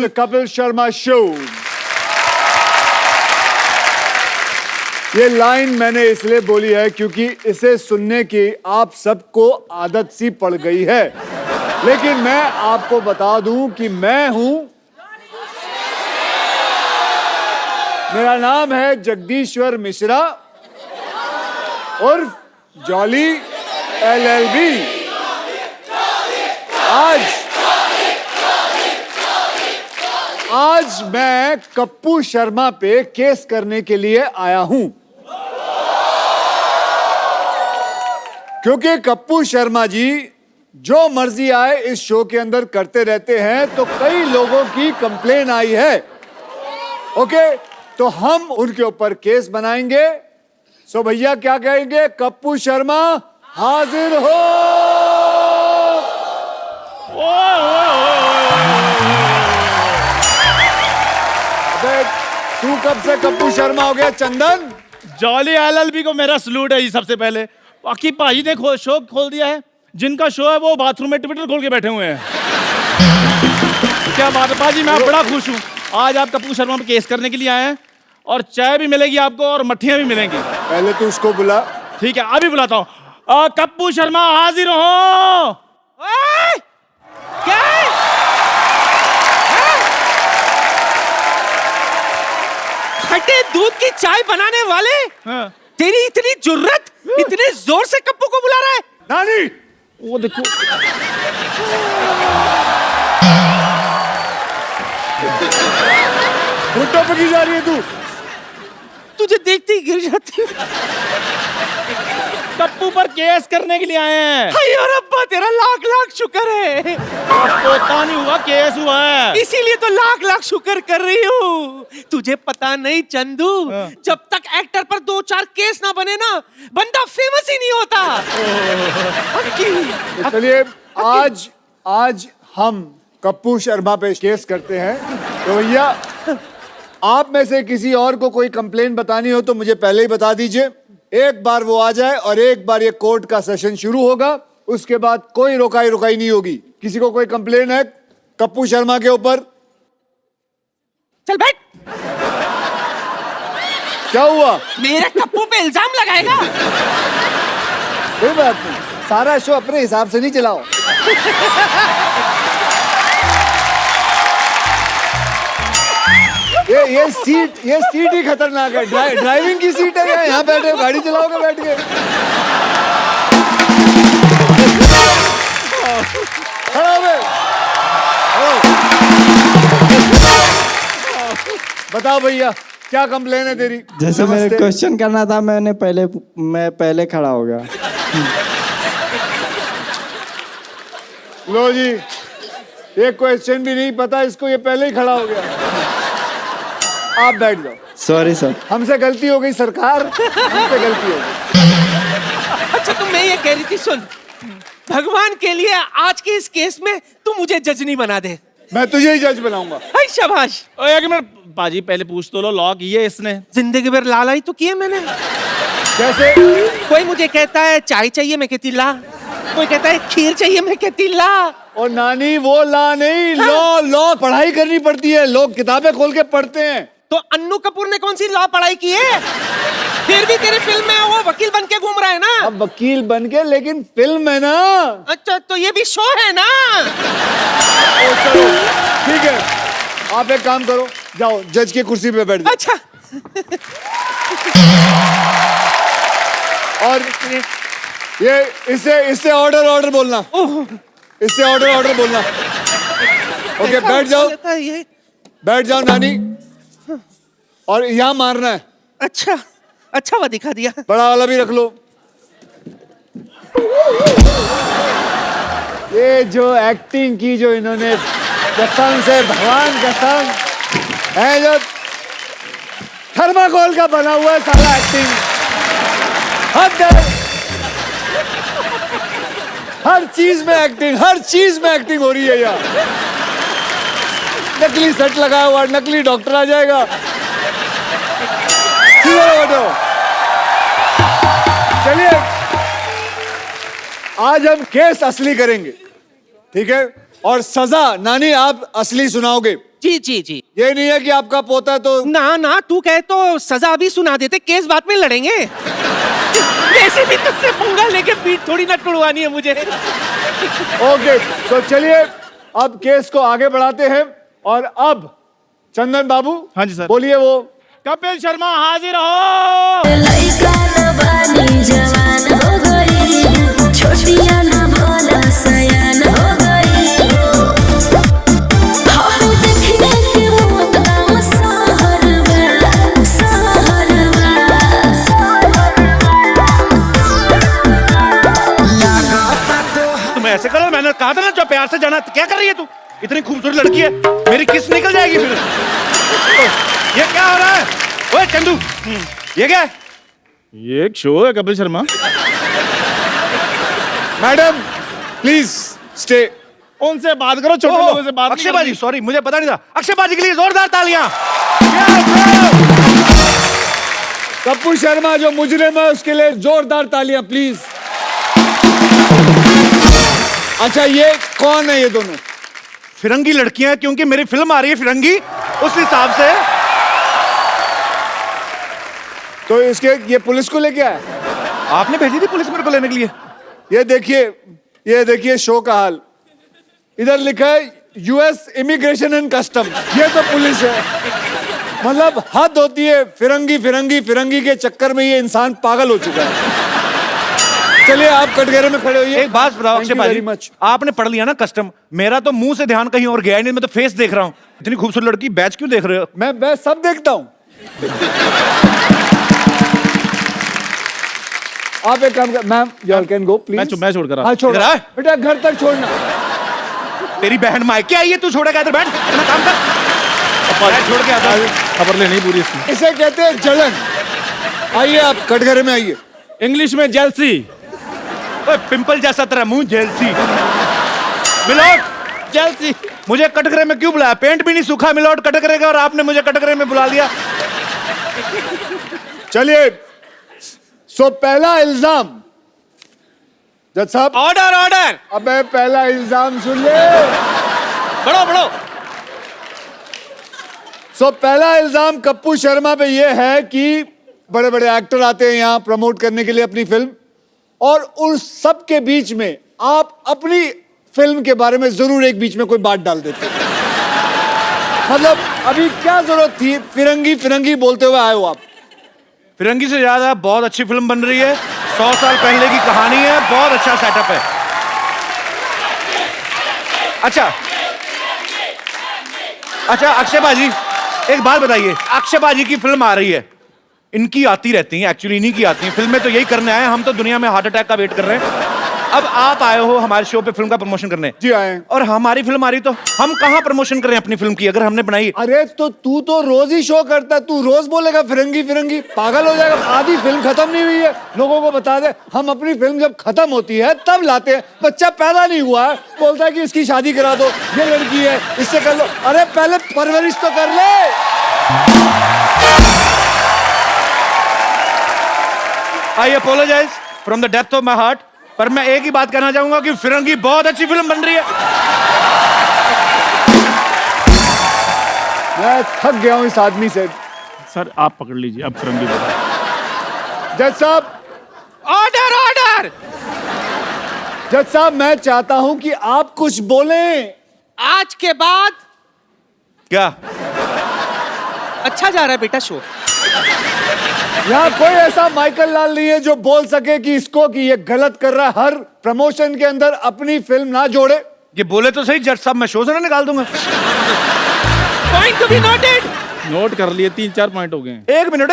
The Kapil Sharma show. ये line मैंने इसलिए बोली है क्योंकि इसे सुनने की आप सबको आदत सी पड़ गई है, लेकिन मैं आपको बता दूं कि मैं हूं, मेरा नाम है जगदीश्वर मिश्रा उर्फ जॉली LLB। आज मैं कप्पू शर्मा पे केस करने के लिए आया हूं, क्योंकि कप्पू शर्मा जी जो मर्जी आए इस शो के अंदर करते रहते हैं, तो कई लोगों की कंप्लेन आई है। ओके, तो हम उनके ऊपर केस बनाएंगे। सो भैया क्या कहेंगे? कप्पू शर्मा हाजिर हो। तू कब से कप्पू शर्मा हो गया चंदन? जॉली LLB को मेरा सलूट है जी। सबसे पहले बाकी पाजी ने शो खोल दिया है। जिनका शो है वो बाथरूम में ट्विटर खोल के बैठे हुए हैं। क्या बात है पाजी, मैं बड़ा खुश हूँ। आज आप कप्पू शर्मा पे केस करने के लिए आए हैं और चाय भी मिलेगी आपको और मट्ठियां भी मिलेंगी। पहले तू उसको बुला। ठीक है, अभी बुलाता हूँ। कप्पू शर्मा हाजिर हो। क्या? खट्टे दूध की चाय बनाने वाले, हाँ। तेरी इतनी जुर्रत, इतने जोर से कप्पू को बुला रहा है? नानी, वो देखो। घुटनों पे की जा रही है तू? तुझे देखते ही गिर जाती। कप्पू पर केस करने के लिए आए हैं। अयो रब्बा, तेरा लाख लाख शुक्र है। पोता नहीं हुआ, केस हुआ है। इसीलिए तो लाख लाख शुक्र कर रही हूँ। तुझे पता नहीं चंदू, जब तक एक्टर पर 2-4 केस ना बने ना, बंदा फेमस ही नहीं होता। तो चलिए आज हम कप्पू शर्मा पे केस करते हैं। तो भैया, आप में से किसी और को कोई कंप्लेन बतानी हो तो मुझे पहले ही बता दीजिए। एक बार वो आ जाए और एक बार ये कोर्ट का सेशन शुरू होगा, उसके बाद कोई रोकाई नहीं होगी। किसी को कोई कंप्लेन है कप्पू शर्मा के ऊपर? चल बैठ। क्या हुआ? मेरे कप्पू पे इल्जाम लगाएगा? कोई बात नहीं, सारा शो अपने हिसाब से नहीं चलाओ। ये सीट ही खतरनाक है। ड्राइविंग की सीट है। यहाँ बैठे गाड़ी चलाओगे बैठ के? खड़ा हो गए। बताओ भैया, क्या कंप्लेन है तेरी? जैसे मेरे क्वेश्चन करना था, मैं पहले खड़ा हो गया। लो जी, ये क्वेश्चन भी नहीं पता इसको, ये पहले ही खड़ा हो गया। आप बैठ जाओ। सॉरी सर, हमसे गलती हो गई सरकार, हमसे गलती हो गई। अच्छा, तो मैं ये कह रही थी, सुन, भगवान के लिए आज के इस केस में तू मुझे जज नहीं बना दे। मैं तुझे ही जज बनाऊंगा। हाय शाबाश। एक मिनट पाजी, पहले पूछ तो लो, लॉ की है इसने? जिंदगी भर लाला ही तो किए मैंने। कैसे? कोई मुझे कहता है चाय चाहिए, मैं कहती ला। कोई कहता है खीर चाहिए, मैं कहती ला। और नानी, वो ला नहीं, लॉ पढ़ाई करनी पड़ती है। लोग किताबें खोल के पढ़ते हैं। तो अन्नू कपूर ने कौन सी लॉ पढ़ाई की है? फिर भी तेरी फिल्म में वो वकील बन के घूम रहा है ना। अब वकील बन के, लेकिन फिल्म है ना। अच्छा, तो ये भी शो है ना। चलो ठीक है, आप एक काम करो, जाओ जज की कुर्सी पे बैठ जाओ। अच्छा। और ये इससे ऑर्डर बोलना। इससे ऑर्डर बोलना। ओके, बैठ जाओ। बैठ जाओ नानी, और यहाँ मारना है। अच्छा वो दिखा दिया। बड़ा वाला भी रख लो। ये जो एक्टिंग की जो इन्होंने, कसम से भगवान कसम है, जो थर्माकोल का बना हुआ है सारा एक्टिंग। हर चीज में एक्टिंग हो रही है यार। नकली सेट लगाया हुआ, नकली डॉक्टर आ जाएगा। चलिए, आज हम केस असली करेंगे, ठीक है? और सजा नानी आप असली सुनाओगे। जी जी जी। ये नहीं है कि आपका पोता है तो ना ना, तू कहे तो सजा भी सुना देते, केस बाद में लड़ेंगे। वैसे भी तुझसे पंगा लेके पीठ थोड़ी ना टुड़वानी है मुझे। ओके। तो चलिए अब केस को आगे बढ़ाते हैं और अब चंदन बाबू, हाँ जी सर। बोलिए। वो कपिल शर्मा हाजिर हो। लइका न बानी जवान हो गई, छोटिया न भोला सयान हो गई। हम देखने के मौत गाँव सहरवा, सहरवा। तुम ऐसे करो, मैंने कहा था ना जो प्यार से जाना। क्या कर रही है तू? इतनी खूबसूरत लड़की है, मेरी किस निकल जाएगी फिर। ये क्या हो रहा है? ओए चंदू, ये क्या है? ये एक शो है Kapil Sharma. Madam please stay. उनसे बात करो, छोटे लोगों से बात। अक्षय बाजी, सॉरी मुझे पता नहीं था। अक्षय बाजी के लिए जोरदार तालियां। कपूर शर्मा जो मुजरिम है उसके लिए जोरदार तालियां प्लीज। अच्छा ये कौन है ये दोनों? फिरंगी लड़कियां, क्योंकि मेरी फिल्म आ रही है फिरंगी, उस हिसाब से। तो इसके ये पुलिस को लेके आए? आपने भेजी थी पुलिस मेरे को लेने के लिए? ये देखिए शो का हाल। इधर लिखा है यूएस इमिग्रेशन एंड कस्टम, ये तो पुलिस है। मतलब हद होती है। फिरंगी फिरंगी फिरंगी के चक्कर में ये इंसान पागल हो चुका है। चलिए आप कटघरे में खड़े होइए। एक बात बताओ अक्षय वेरी बाजी, मच। आपने पढ़ लिया ना कस्टम, मेरा तो मुंह से ध्यान कहीं और गया ही नहीं, मैं तो फेस देख रहा हूँ। इतनी खूबसूरत लड़की, बैच क्यों देख रहे हो? मैं सब देखता हूँ। आप एक काम कर, ma'am you can go please. मैं छोड़कर आ। हाँ छोड़ इधर आ। बेटा, घर तक छोड़ना। तेरी बहन मायके आई है, तू छोड़ेगा इधर? बैठ, अपना काम कर। मैं छोड़ के आता हूँ। खबर लेनी पूरी इसकी। इसे कहते हैं जलन। आइए आप कटघरे में आइए। इंग्लिश में जेलसी। ओए, पिंपल जैसा तेरा मुंह, जेलसी। मिलोट, जेलसी। मुझे कटघरे में क्यों बुलाया? पेंट भी नहीं सूखा मिलोट कटघरे का, और आपने मुझे कटघरे में बुला लिया। चलिए सो पहला इल्जाम जज साहब। Order order. अबे पहला इल्जाम सुन ले। बढ़ो बढ़ो। सो पहला इल्जाम कप्पू शर्मा पे ये है कि बड़े बड़े एक्टर आते हैं यहाँ प्रमोट करने के लिए अपनी फिल्म, और उन सब के बीच में आप अपनी फिल्म के बारे में जरूर एक बीच में कोई बात डाल देते हैं। मतलब अभी क्या जरूरत थी? फिरंगी फिरंगी बोलते हुए आए हो आप। फिरंगी से ज्यादा बहुत अच्छी फिल्म बन रही है, 100 साल पहले की कहानी है, बहुत अच्छा सेटअप है। अच्छा अक्षय बाजी, एक बात बताइए, अक्षय बाजी की फिल्म आ रही है, इनकी आती रहती हैं, एक्चुअली इन्हीं की आती हैं फिल्में, तो यही करने आए, हम तो दुनिया में हार्ट अटैक का वेट कर रहे हैं। अब आप आए हो हमारे शो पे फिल्म का प्रमोशन करने। जी आए हैं। और हमारी फिल्म आ रही, तो हम कहाँ प्रमोशन करें अपनी फिल्म की, अगर हमने बनाई? अरे तो तू तो रोज ही शो करता है, तू रोज बोलेगा फिरंगी फिरंगी, पागल हो जाएगा। आधी फिल्म खत्म नहीं हुई है, लोगों को बता दे। हम अपनी फिल्म जब खत्म होती है तब लाते हैं। बच्चा पैदा नहीं हुआ है, बोलता है कि इसकी शादी करा दो, ये लड़की है इससे कर लो। अरे पहले परवरिश तो कर ले। I apologise from the depth of my heart, पर मैं एक ही बात कहना चाहूंगा कि फिरंगी बहुत अच्छी फिल्म बन रही है। मैं थक गया हूं इस आदमी से। सर आप पकड़ लीजिए अब फिरंगी। जज साहब, ऑर्डर ऑर्डर। जज साहब मैं चाहता हूं कि आप कुछ बोलें। आज के बाद क्या? अच्छा जा रहा है बेटा शो। यहाँ कोई ऐसा माइकल लाल नहीं है जो बोल सके कि इसको कि ये गलत कर रहा है। हर प्रमोशन के अंदर अपनी फिल्म ना जोड़े। ये बोले तो सही जज साहब, मैं शो से ना निकाल दूंगा। Point to be noted. Note कर लिए, 3-4 पॉइंट हो गए। एक मिनट,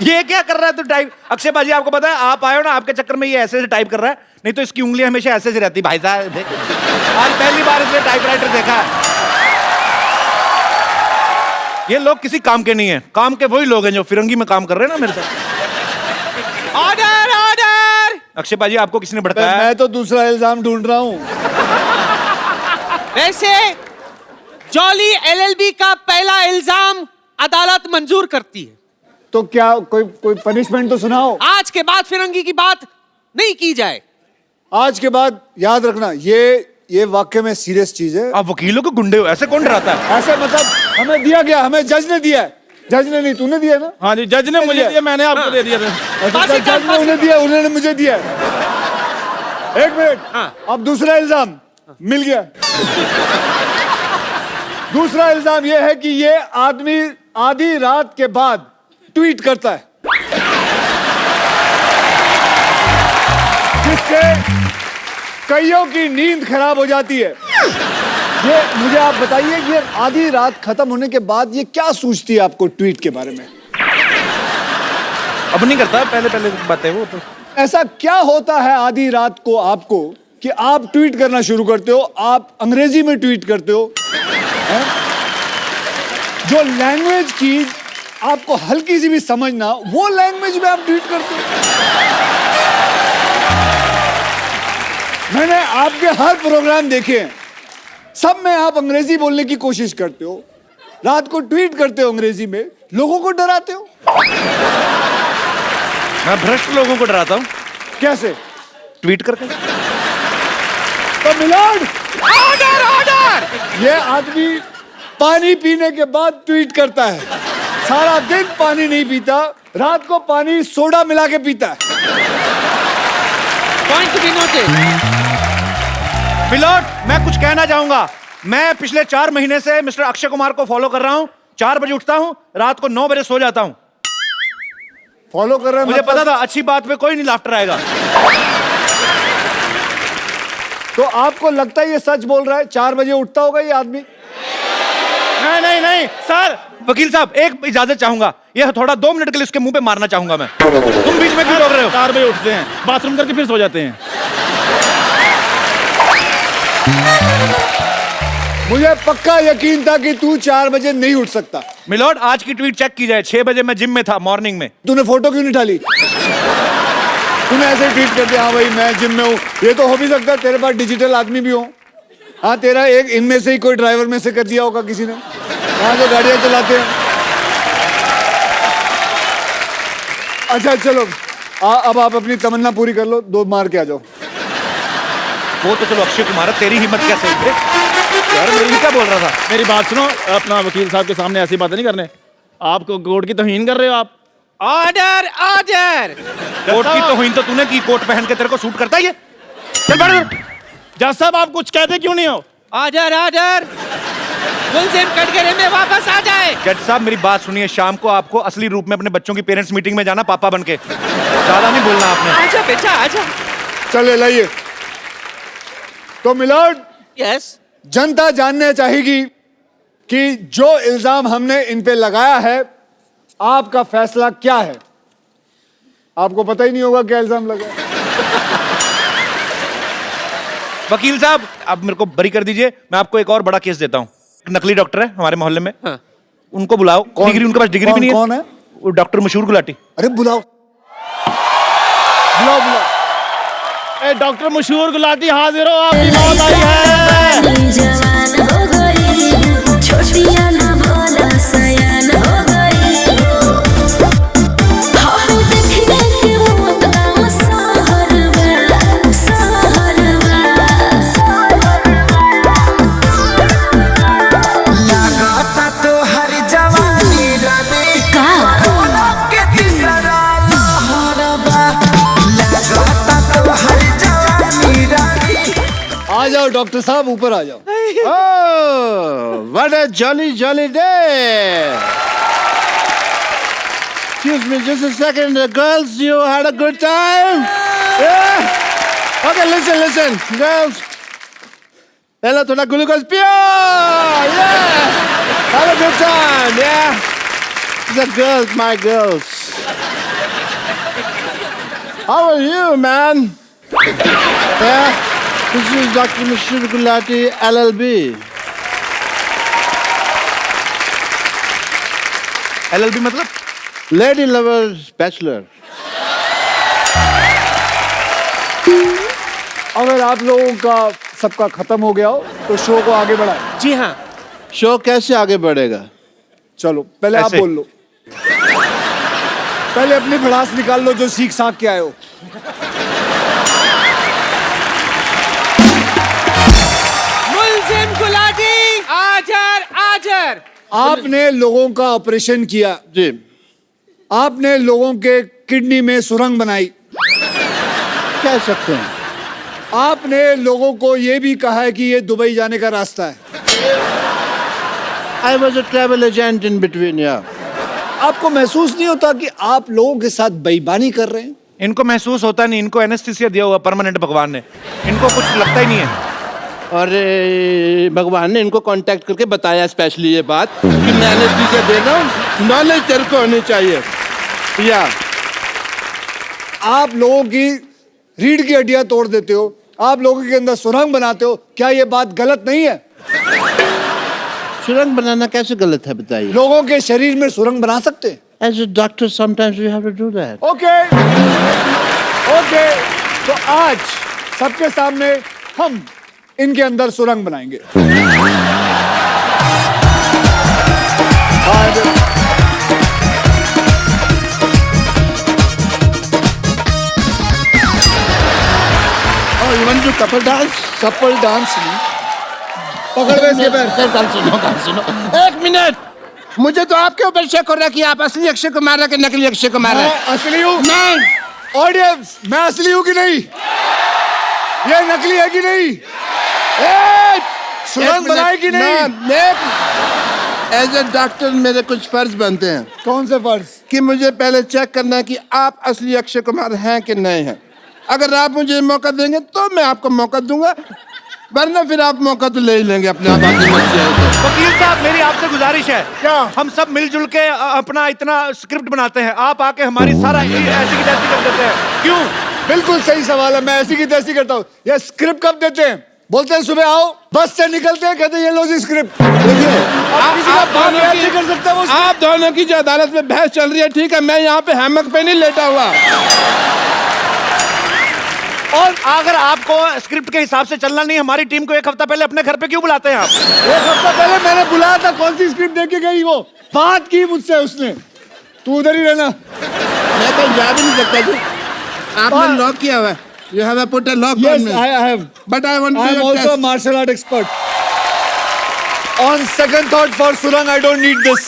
ये क्या कर रहा है तू टाइप? अक्षय बाजी आपको पता है, आप आए हो ना, आपके चक्कर में ये ऐसे से टाइप कर रहा है, नहीं तो इसकी उंगलियां हमेशा ऐसे से रहती। भाई साहब आज पहली बार इसने टाइपराइटर देखा है। ये लोग किसी काम के नहीं है, काम के वही लोग हैं जो फिरंगी में काम कर रहे हैं ना मेरे साथ। Order order. अक्षय बाजी आपको किसने भड़काया? मैं तो दूसरा इल्जाम ढूंढ रहा हूं। वैसे जॉली एलएलबी का पहला इल्जाम अदालत मंजूर करती है, तो क्या कोई पनिशमेंट तो सुनाओ। आज के बाद फिरंगी की बात नहीं की जाए। आज के बाद याद रखना, ये ये वाकई में सीरियस चीज है। आप वकीलों को गुंडे हो, ऐसे कौन डराता है? ऐसे मतलब हमें दिया गया, हमें जज ने दिया है। जज ने नहीं, तूने दिया ना? हाँ जी, जज ने मुझे दिया, मैंने आपको दे दिया था। अच्छा, जज ने उन्हें दिया, उन्होंने मुझे दिया। एक मिनट, अब दूसरा इल्जाम मिल गया। दूसरा इल्जाम यह है कि ये आदमी आधी रात के बाद ट्वीट करता है, जिससे कईयों की नींद खराब हो जाती है। ये मुझे आप बताइए, ये आधी रात खत्म होने के बाद ये क्या सोचती है आपको ट्वीट के बारे में? अब नहीं करता, पहले पहले बातें वो तो। ऐसा क्या होता है आधी रात को आपको कि आप ट्वीट करना शुरू करते हो? आप अंग्रेजी में ट्वीट करते हो, हैं? जो लैंग्वेज की आपको हल्की सी भी समझ ना, वो लैंग्वेज में आप ट्वीट करते हो। मैंने आपके हर प्रोग्राम देखे हैं, सब में आप अंग्रेजी बोलने की कोशिश करते हो, रात को ट्वीट करते हो अंग्रेजी में, लोगों को डराते हो। मैं भ्रष्ट लोगों को डराता हूँ। कैसे? ट्वीट करके। तो मिलोड, ऑर्डर ऑर्डर। ये आदमी पानी पीने के बाद ट्वीट करता है, सारा दिन पानी नहीं पीता, रात को पानी सोडा मिला के पीता है। Point to be noted. Milord, मैं कुछ कहना चाहूंगा। मैं पिछले 4 महीने से मिस्टर अक्षय कुमार को फॉलो कर रहा हूँ। 4 बजे उठता हूँ, रात को 9 बजे सो जाता हूँ। फॉलो कर रहे हैं मुझे मतलब? पता था अच्छी बात पे कोई नहीं लाफ्टर आएगा। तो आपको लगता है ये सच बोल रहा है? 4 बजे उठता होगा ये आदमी? नहीं नहीं नहीं सर, वकील साहब एक इजाजत चाहूंगा। ये थोड़ा 2 मिनट के लिए उसके मुंह पे मारना चाहूंगा मैं। तुम बीच में क्यों रोक रहे हो? 4 बजे उठते हैं, बाथरूम करके फिर सो जाते हैं। मुझे पक्का यकीन था कि तू 4 बजे नहीं उठ सकता। मिलोड, आज की ट्वीट चेक की जाए। 6 बजे मैं जिम में था, मॉर्निंग में। तूने फोटो क्यों नहीं डाली? तूने ऐसे ट्वीट कर दिया, हाँ भाई मैं जिम में हूँ। ये तो हो भी सकता है तेरे पास डिजिटल आदमी भी हो। हाँ, तेरा एक इनमें से ही कोई ड्राइवर में से कर दिया होगा किसी ने, हाँ, जो गाड़ियां चलाते हैं। अच्छा चलो, अब आप अपनी तमन्ना पूरी कर लो, 2 मार के आ जाओ। वो तो चलो अक्षय कुमार है, तेरी हिम्मत कैसे हुई? यार मेरी क्या बोल रहा था? मेरी बात सुनो, अपना वकील साहब के सामने ऐसी बातें नहीं करने। आपको कोर्ट की तौहीन कर रहे हो आप। Order order. कोट की तौहीन तो तूने की, कोट पहन के तेरे को सूट करता है ये। चल बैठ। जज साहब, आप कुछ कहते क्यों नहीं हो? Order order. मुलजिम कटघरे में वापस आ जाए। जज साहब मेरी बात सुनिए, शाम को आपको असली रूप में अपने बच्चों की पेरेंट्स मीटिंग में जाना, पापा बन के। ज्यादा नहीं बोलना आपने। आजा बेटा आजा। चले लाइए। तो मिलोड, यस। जनता जानना चाहेगी कि जो इल्जाम हमने इन पे लगाया है, आपका फैसला क्या है? आपको पता ही नहीं होगा क्या इल्जाम लगा है। वकील साहब, आप मेरे को बरी कर दीजिए। मैं आपको एक और बड़ा केस देता हूँ। नकली डॉक्टर है हमारे मोहल्ले में। हाँ। उनको बुलाओ। डिग्री उनके पास डिग्री भी नहीं है। कौन है? वो डॉक्टर मशहूर गुलाटी। अरे बुलाओ बुलाओ बुलाओ। ए, डॉक्टर मशहूर गुलाटी हाजिर हो, आपकी मौत आई है। जवानी जवान हो गई, छोटिया ना भोला सयान हो गई। हाँ, देखने के मौत का सहरवा, सहरवा। लगाता तो हर जवानी रानी का के तीसरा लहरबा। लगाता तो हर जवानी रानी। आ जाओ डॉक्टर साहब, ऊपर आ जाओ। Oh, what a jolly, jolly day! Excuse me, just a second. Girls, you had a good time? Yeah? Okay, listen, girls. Hello to the glucose pure! Yeah! Have a good time, yeah? The girls, my girls. How are you, man? Yeah? This is Dr. Mashur Gulati, LLB. LLB मतलब? Lady Lovers Bachelor. अगर आप लोगों का सबका खत्म हो गया हो तो शो को आगे बढ़ाएं। जी हाँ। शो कैसे आगे बढ़ेगा? चलो पहले आप ऐसे। बोल लो। पहले अपनी भड़ास निकाल लो जो सीख साख के आए हो। मेजर। आपने लोगों का ऑपरेशन किया, जी आपने लोगों के किडनी में सुरंग बनाई, कह सकते हैं। आपने लोगों को ये भी कहा है कि ये दुबई जाने का रास्ता है। I was a travel agent in between. या आपको महसूस नहीं होता कि आप लोगों के साथ बेईमानी कर रहे हैं? इनको महसूस होता नहीं, इनको एनेस्थीसिया दिया हुआ परमानेंट भगवान ने, इनको कुछ लगता ही नहीं है। और भगवान ने इनको कांटेक्ट करके बताया स्पेशली ये बात कि मैं एनेस्थीसिया दे रहा हूँ, नॉलेज तेरे को होनी चाहिए। या आप लोगों की रीढ़ की हड्डियां तोड़ देते हो, आप लोगों के अंदर सुरंग बनाते हो, क्या ये बात गलत नहीं है? सुरंग बनाना कैसे गलत है बताइए? लोगों के शरीर में सुरंग बना सकते हैं। As a doctor sometimes we have to do that. Okay okay, तो आज सबके सामने हम इनके अंदर सुरंग बनाएंगे। You want to couple dance? Couple dance नहीं, पकड़ गए इसके पैर। गाल सुनो। एक मिनट, मुझे तो आपके ऊपर शक हो रहा है कि आप असली अक्षय कुमार है कि नकली अक्षय कुमार है। मैं असली हूँ। नहीं, ऑडियंस, मैं असली हूँ कि नहीं? ये नकली है कि नहीं? सुरंग बनाए कि नहीं? एज ए डॉक्टर मेरे कुछ फर्ज बनते हैं कौन से फर्ज? कि मुझे पहले चेक करना है कि आप असली अक्षय कुमार हैं कि नहीं हैं। अगर आप मुझे मौका देंगे तो मैं आपको मौका दूंगा, वरना फिर आप मौका तो ले ही लेंगे अपने आप। आगे मत जाइए। वकील साहब, मेरी आपसे गुजारिश है, क्या? हम सब मिलजुल के अपना इतना स्क्रिप्ट बनाते हैं, आप आके हमारी सारा ऐसी की तैसी कर देते हैं, क्यों? बिल्कुल सही सवाल है। मैं ऐसी की तैसी करता हूँ। ये स्क्रिप्ट कब देते हैं? बोलते हैं सुबह आओ, बस से निकलते हैं, कहते हैं ये लो जी स्क्रिप्ट। देखिए, अब किसी का बाप याद नहीं कर सकता वो। आप दोनों की जो अदालत में बहस चल रही है, ठीक है, मैं यहाँ पे हैमक पे नहीं लेटा हुआ। और अगर आपको स्क्रिप्ट के हिसाब से चलना नहीं, हमारी टीम को एक हफ्ता पहले अपने घर पे क्यों बुलाते हैं आप? एक हफ्ता पहले मैंने बुलाया था, कौन सी स्क्रिप्ट देके गई? वो बात की मुझसे उसने, तू उधर ही रहना। मैं कहीं जा भी नहीं सकता जी, आपने लॉक किया हुआ है। You have put a lock Yes, on me. I have. But I want I am to also a martial art expert. On second thought, for Surang, I don't need this.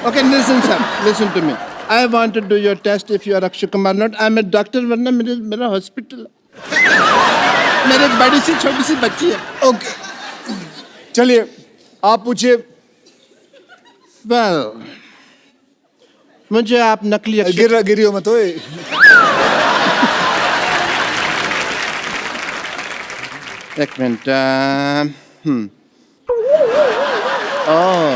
Okay, listen, sir. Listen to me. I want to do your test if you are Akshay Kumar not. I'm a doctor, वरना मेरा hospital मेरे एक बड़ी सी छोटी सी बच्ची है। Okay. चलिए, आप पूछिए। Well, मुझे आप नकली अक्षय गिरियो मत ओए। एक मिनट। ओह,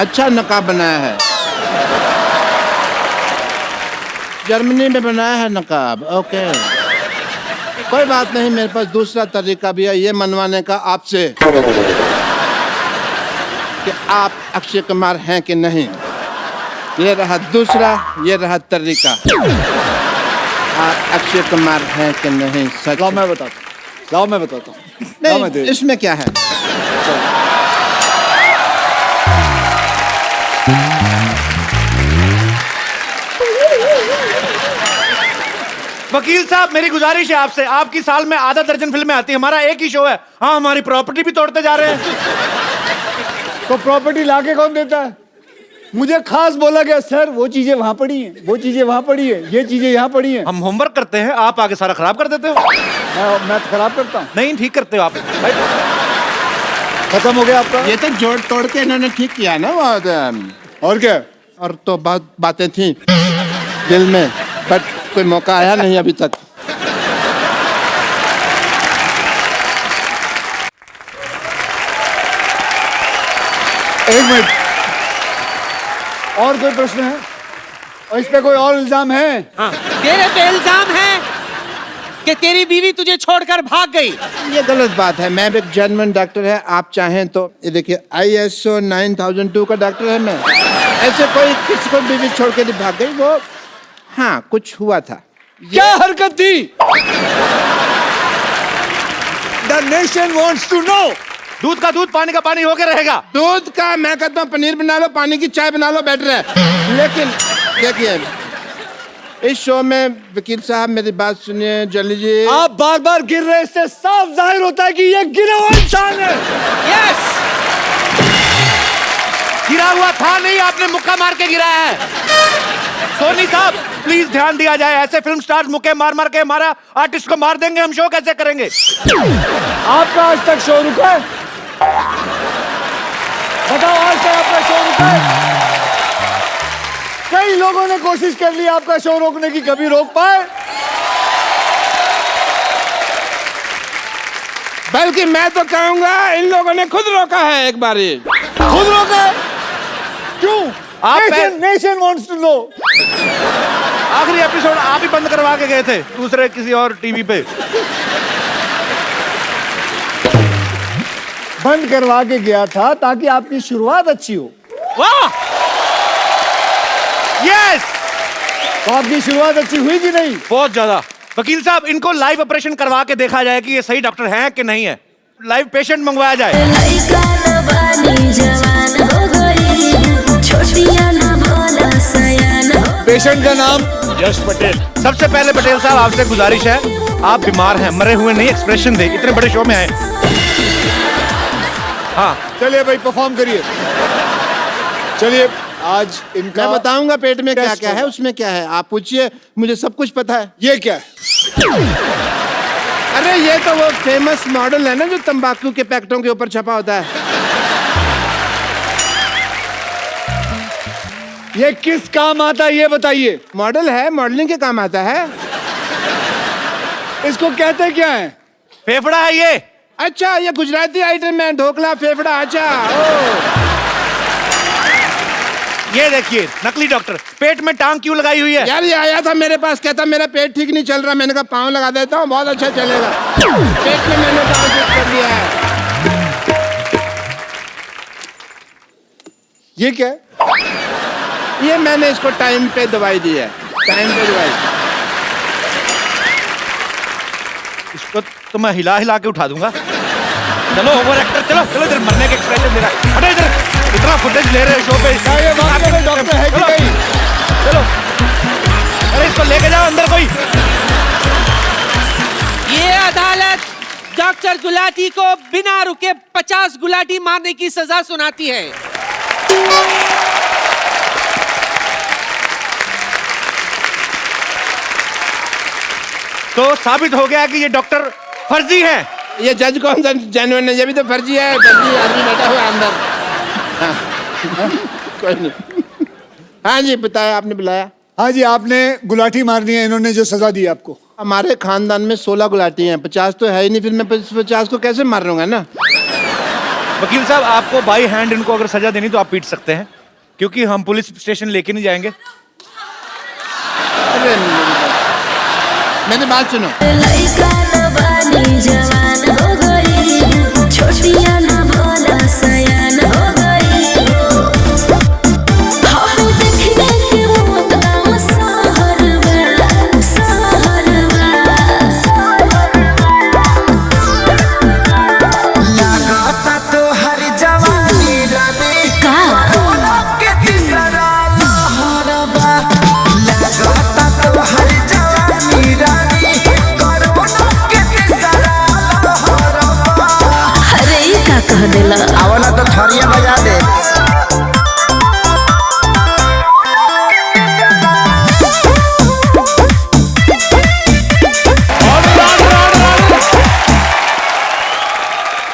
अच्छा नकाब बनाया है, जर्मनी में बनाया है नकाब। ओके, कोई बात नहीं, मेरे पास दूसरा तरीका भी है ये मनवाने का आपसे कि आप अक्षय कुमार हैं कि नहीं। ये रहा दूसरा, ये रहा तरीका। आप अक्षय कुमार हैं कि नहीं? सच? लाओ मैं बताता हूँ। लाओ मैं बताता हूँ। लाओ मैं नहीं, दे। इसमें क्या है? वकील साहब, मेरी गुजारिश है आपसे, आपकी साल में आधा दर्जन फिल्में आती हैं, हमारा एक ही शो है। हाँ, हमारी प्रॉपर्टी भी तोड़ते जा रहे हैं। तो प्रॉपर्टी लाके कौन देता है? मुझे खास बोला गया, सर वो चीजें वहां पड़ी हैं, वो चीजें वहां पड़ी है, ये चीजें यहाँ पड़ी हैं। हम होमवर्क करते हैं, आप आगे सारा खराब कर देते हो। मैं तो खराब करता हूँ। नहीं, ठीक करते हो आप। भाई, खत्म हो गया आपका। ये तो जोड़ तोड़ के इन्होंने ठीक किया ना वो। और क्या? और तो बहुत बातें थी दिल में, बट कोई मौका आया नहीं अभी तक। एक मिनट, और कोई प्रश्न है? और इस पे कोई और इल्जाम है? तेरे पे इल्जाम है कि तेरी बीवी तुझे छोड़कर भाग गई। ये गलत बात है, मैं भी एक जर्मन डॉक्टर है। आप चाहें तो ये देखिए, ISO 9002 का डॉक्टर है मैं। ऐसे कोई किसी को बीवी छोड़ के नहीं भाग गई वो। हाँ, कुछ हुआ था। क्या हरकत थी? The nation wants to know. दूध का दूध, पानी का पानी होके रहेगा। दूध का मैं कहता हूँ पनीर बना लो, पानी की चाय बना लो, बेटर है। लेकिन देखिए, इस शो में वकील साहब मेरी बात सुनिए, जल्दी जी। आप बार बार गिर रहे, इससे साफ जाहिर होता है कि ये गिरा हुआ इंसान है। यस, गिरा हुआ था नहीं, आपने मुक्का मार के गिराया है। सोनी साहब प्लीज ध्यान दिया जाए, ऐसे फिल्म स्टार्स मुक्के मार मार के हमारा आर्टिस्ट को मार देंगे, हम शो कैसे करेंगे? आपका आज तक शो रुका है? बताओ, आज तक आपका शो रुका है? कई लोगों ने कोशिश कर ली आपका शो रोकने की, कभी रोक पाए? बल्कि मैं तो कहूंगा इन लोगों ने खुद रोका है एक बारी। खुद रोका है? क्यों? आप नेशन वांट्स टू नो। आखिरी एपिसोड आप ही बंद करवा के गए थे दूसरे किसी और टीवी पे। बंद करवा के गया था ताकि आपकी शुरुआत अच्छी हो। वाह, यस, तो आपकी शुरुआत अच्छी हुई कि नहीं? बहुत ज्यादा। वकील साहब इनको लाइव ऑपरेशन करवा के देखा जाए कि ये सही डॉक्टर हैं कि नहीं है, लाइव पेशेंट मंगवाया जाए। लइका न बानी जवान हो गई, छोटिया न भोला सयान हो। पेशेंट का नाम? यश पटेल। सबसे पहले पटेल साहब आपसे गुजारिश है, आप बीमार हैं, मरे हुए नहीं, एक्सप्रेशन दे, इतने बड़े शो में आए। हाँ चलिए भाई, परफॉर्म करिए। चलिए, आज इनका मैं बताऊंगा पेट में क्या टेस्ट क्या है, होगा। उसमें क्या है, आप पूछिए, मुझे सब कुछ पता है। ये क्या है? अरे ये तो वो फेमस मॉडल है ना जो तंबाकू के पैकेटों के ऊपर छपा होता है। ये किस काम आता है ये बताइए। मॉडल है, मॉडलिंग के काम आता है। इसको कहते क्या है? फेफड़ा है ये। अच्छा, ये गुजराती आइटम है, ढोकला फेफड़ा। अच्छा, ओ ये देखिए नकली डॉक्टर, पेट में टांग क्यों लगाई हुई है? यार ये आया था मेरे पास, कहता मेरा पेट ठीक नहीं चल रहा, मैंने कहा पाँव लगा देता हूँ, बहुत अच्छा चलेगा। पेट में मैंने टांग फिट कर दिया है। ये क्या है? ये मैंने इसको टाइम पे दवाई दी है, टाइम पे दवाई। इसको तो मैं हिला हिला के उठा दूंगा। चलो ओवर एक्टर, चलो चलो इधर, मरने के एक्सप्रेशन दे रहा है। हटो इधर, इतना फुटेज ले रहे हैं शो पे। क्या ये वाकई में डॉक्टर है कि चलो, नहीं? चलो, अरे इसको लेके जाओ अंदर कोई। ये अदालत डॉक्टर गुलाटी को बिना रुके 50 गुलाटी मारने की सजा सुनाती है। तो साबित हो गया कि ये डॉक्टर फर्जी हैं। ये जज कौन सा जेन्युइन है? ये भी तो फर्जी है, फर्जी आदमी बैठा हुआ है अंदर। हाँ, कोई नहीं। हाँ जी, बताया, आपने बुलाया। हाँ जी, आपने गुलाटी मारनी है, इन्होंने जो सजा दी आपको। हमारे खानदान में 16 गुलाटी हैं, 50 तो है ही नहीं, फिर मैं 50 को कैसे मार लूंगा ना। वकील साहब आपको बाई हैंड इनको अगर सजा देनी तो आप पीट सकते हैं, क्योंकि हम पुलिस स्टेशन लेके नहीं जाएंगे। अरे मेरी बात सुनो। लइका न बानी जवान हो गई, छोटिया न भोला सयान हो गई। हम देखने के मोतना सहरवा, सहरवा। लागता तो हर जवानी रानी का? कोरोना के तीसरा लहरबा। लागता तो हर जवानी रानी कोरोना के तीसरा लहरबा। अरे ये का कह देला? आवला तो थरिया बजा दे।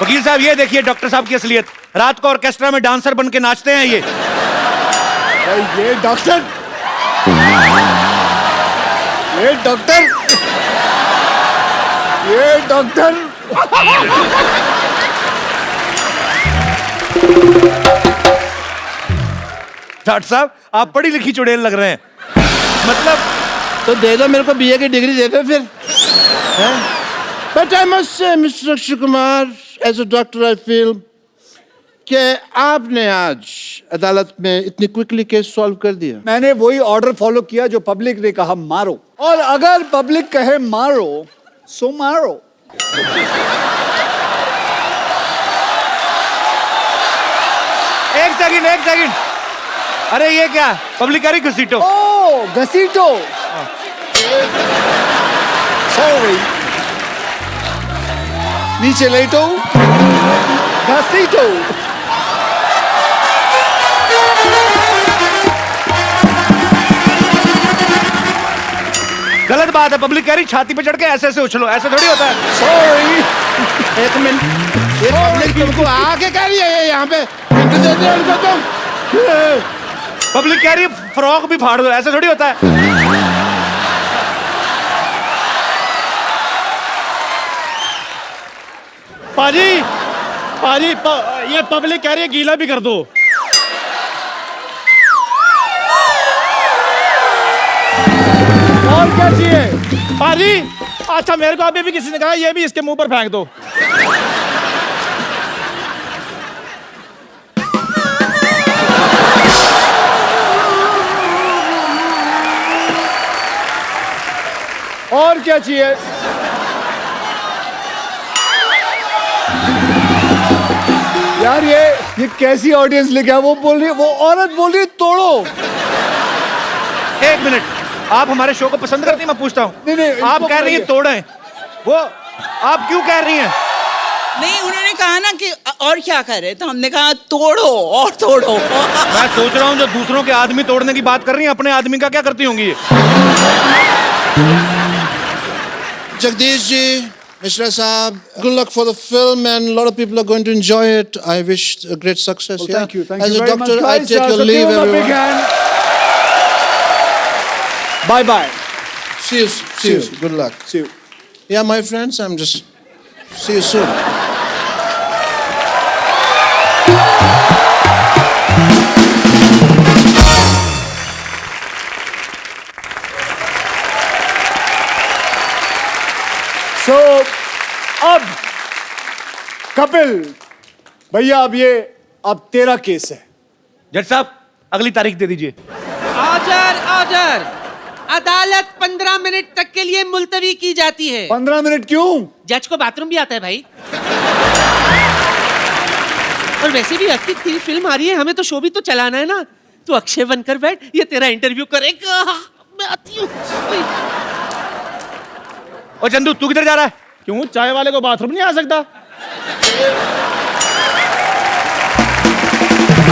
वकील साहब ये देखिए डॉक्टर साहब की असलियत, रात को ऑर्केस्ट्रा में डांसर बन के नाचते हैं ये। भाई ये डॉक्टर, ये डॉक्टर, ये डॉक्टर। डॉक्टर साहब आप पढ़ी लिखी चुड़ैल लग रहे हैं, मतलब तो दे दो मेरे को, बीए की डिग्री दे दो फिर। But I must say mister Akshay Kumar, as a doctor I feel कि आपने आज अदालत में इतनी क्विकली केस सॉल्व कर दिया। मैंने वही ऑर्डर फॉलो किया जो पब्लिक ने कहा मारो, और अगर पब्लिक कहे मारो सो मारो। एक सेकंड, अरे ये क्या पब्लिक करी घसीटो? ओ घसीटो, सॉरी, नीचे लेटो, घसीटो। बात है, पब्लिक कह रही छाती पे चढ़ के ऐसे ऐसे उछलो, ऐसे थोड़ी होता है। सॉरी। एक मिनट, ये पब्लिक तुमको आके कह रही है ये यहाँ पे हिंट दे दे उनको तुम। पब्लिक कह रही है फ्रॉक भी फाड़ दो, ऐसे थोड़ी होता है। पाजी पाजी ये पब्लिक कह रही है गीला भी कर दो। और क्या चाहिए? पाजी अच्छा मेरे को अभी भी किसी ने कहा ये भी इसके मुंह पर फेंक दो। और क्या चाहिए? यार ये कैसी ऑडियंस लेके आया? वो बोल रही है, वो औरत बोल रही है तोड़ो। एक मिनट, आप हमारे शो को पसंद करती हैं? मैं पूछता हूँ। नहीं, आप इसको कह रही हैं बताइए। तोड़ें, वो आप क्यों कह रही हैं? नहीं, उन्होंने कहा ना कि और क्या करे, तो हमने कहा तोड़ो और तोड़ो। मैं सोच रहा हूँ जो दूसरों के आदमी तोड़ने की बात कर रही हैं, अपने आदमी का क्या करती होंगी ये? Jagdish ji, Mishra Saab, good luck for the film and a lot of people are going to enjoy it. I wish a great success. Well, yeah? thank you As a very doctor, much, I guys. take your So leave, give him a big everyone. hand. Bye bye. See you. Good luck. See you. Yeah, my friends, I'm just see you soon. So अब कपिल भैया, अब तेरा case है। जज साहब अगली तारीख दे दीजिए। Order order. अदालत 15 मिनट तक के लिए मुलतवी की जाती है। 15 मिनट क्यों? जज को बाथरूम भी आता है भाई। और वैसे भी अक्की तेरी फिल्म आ रही है, हमें तो शो भी तो चलाना है ना। तू अक्षय बनकर बैठ, ये तेरा इंटरव्यू करेगा। मैं आती हूँ। और चंदू तू किधर जा रहा है? क्यों चाय वाले को बाथरूम नहीं आ सकता?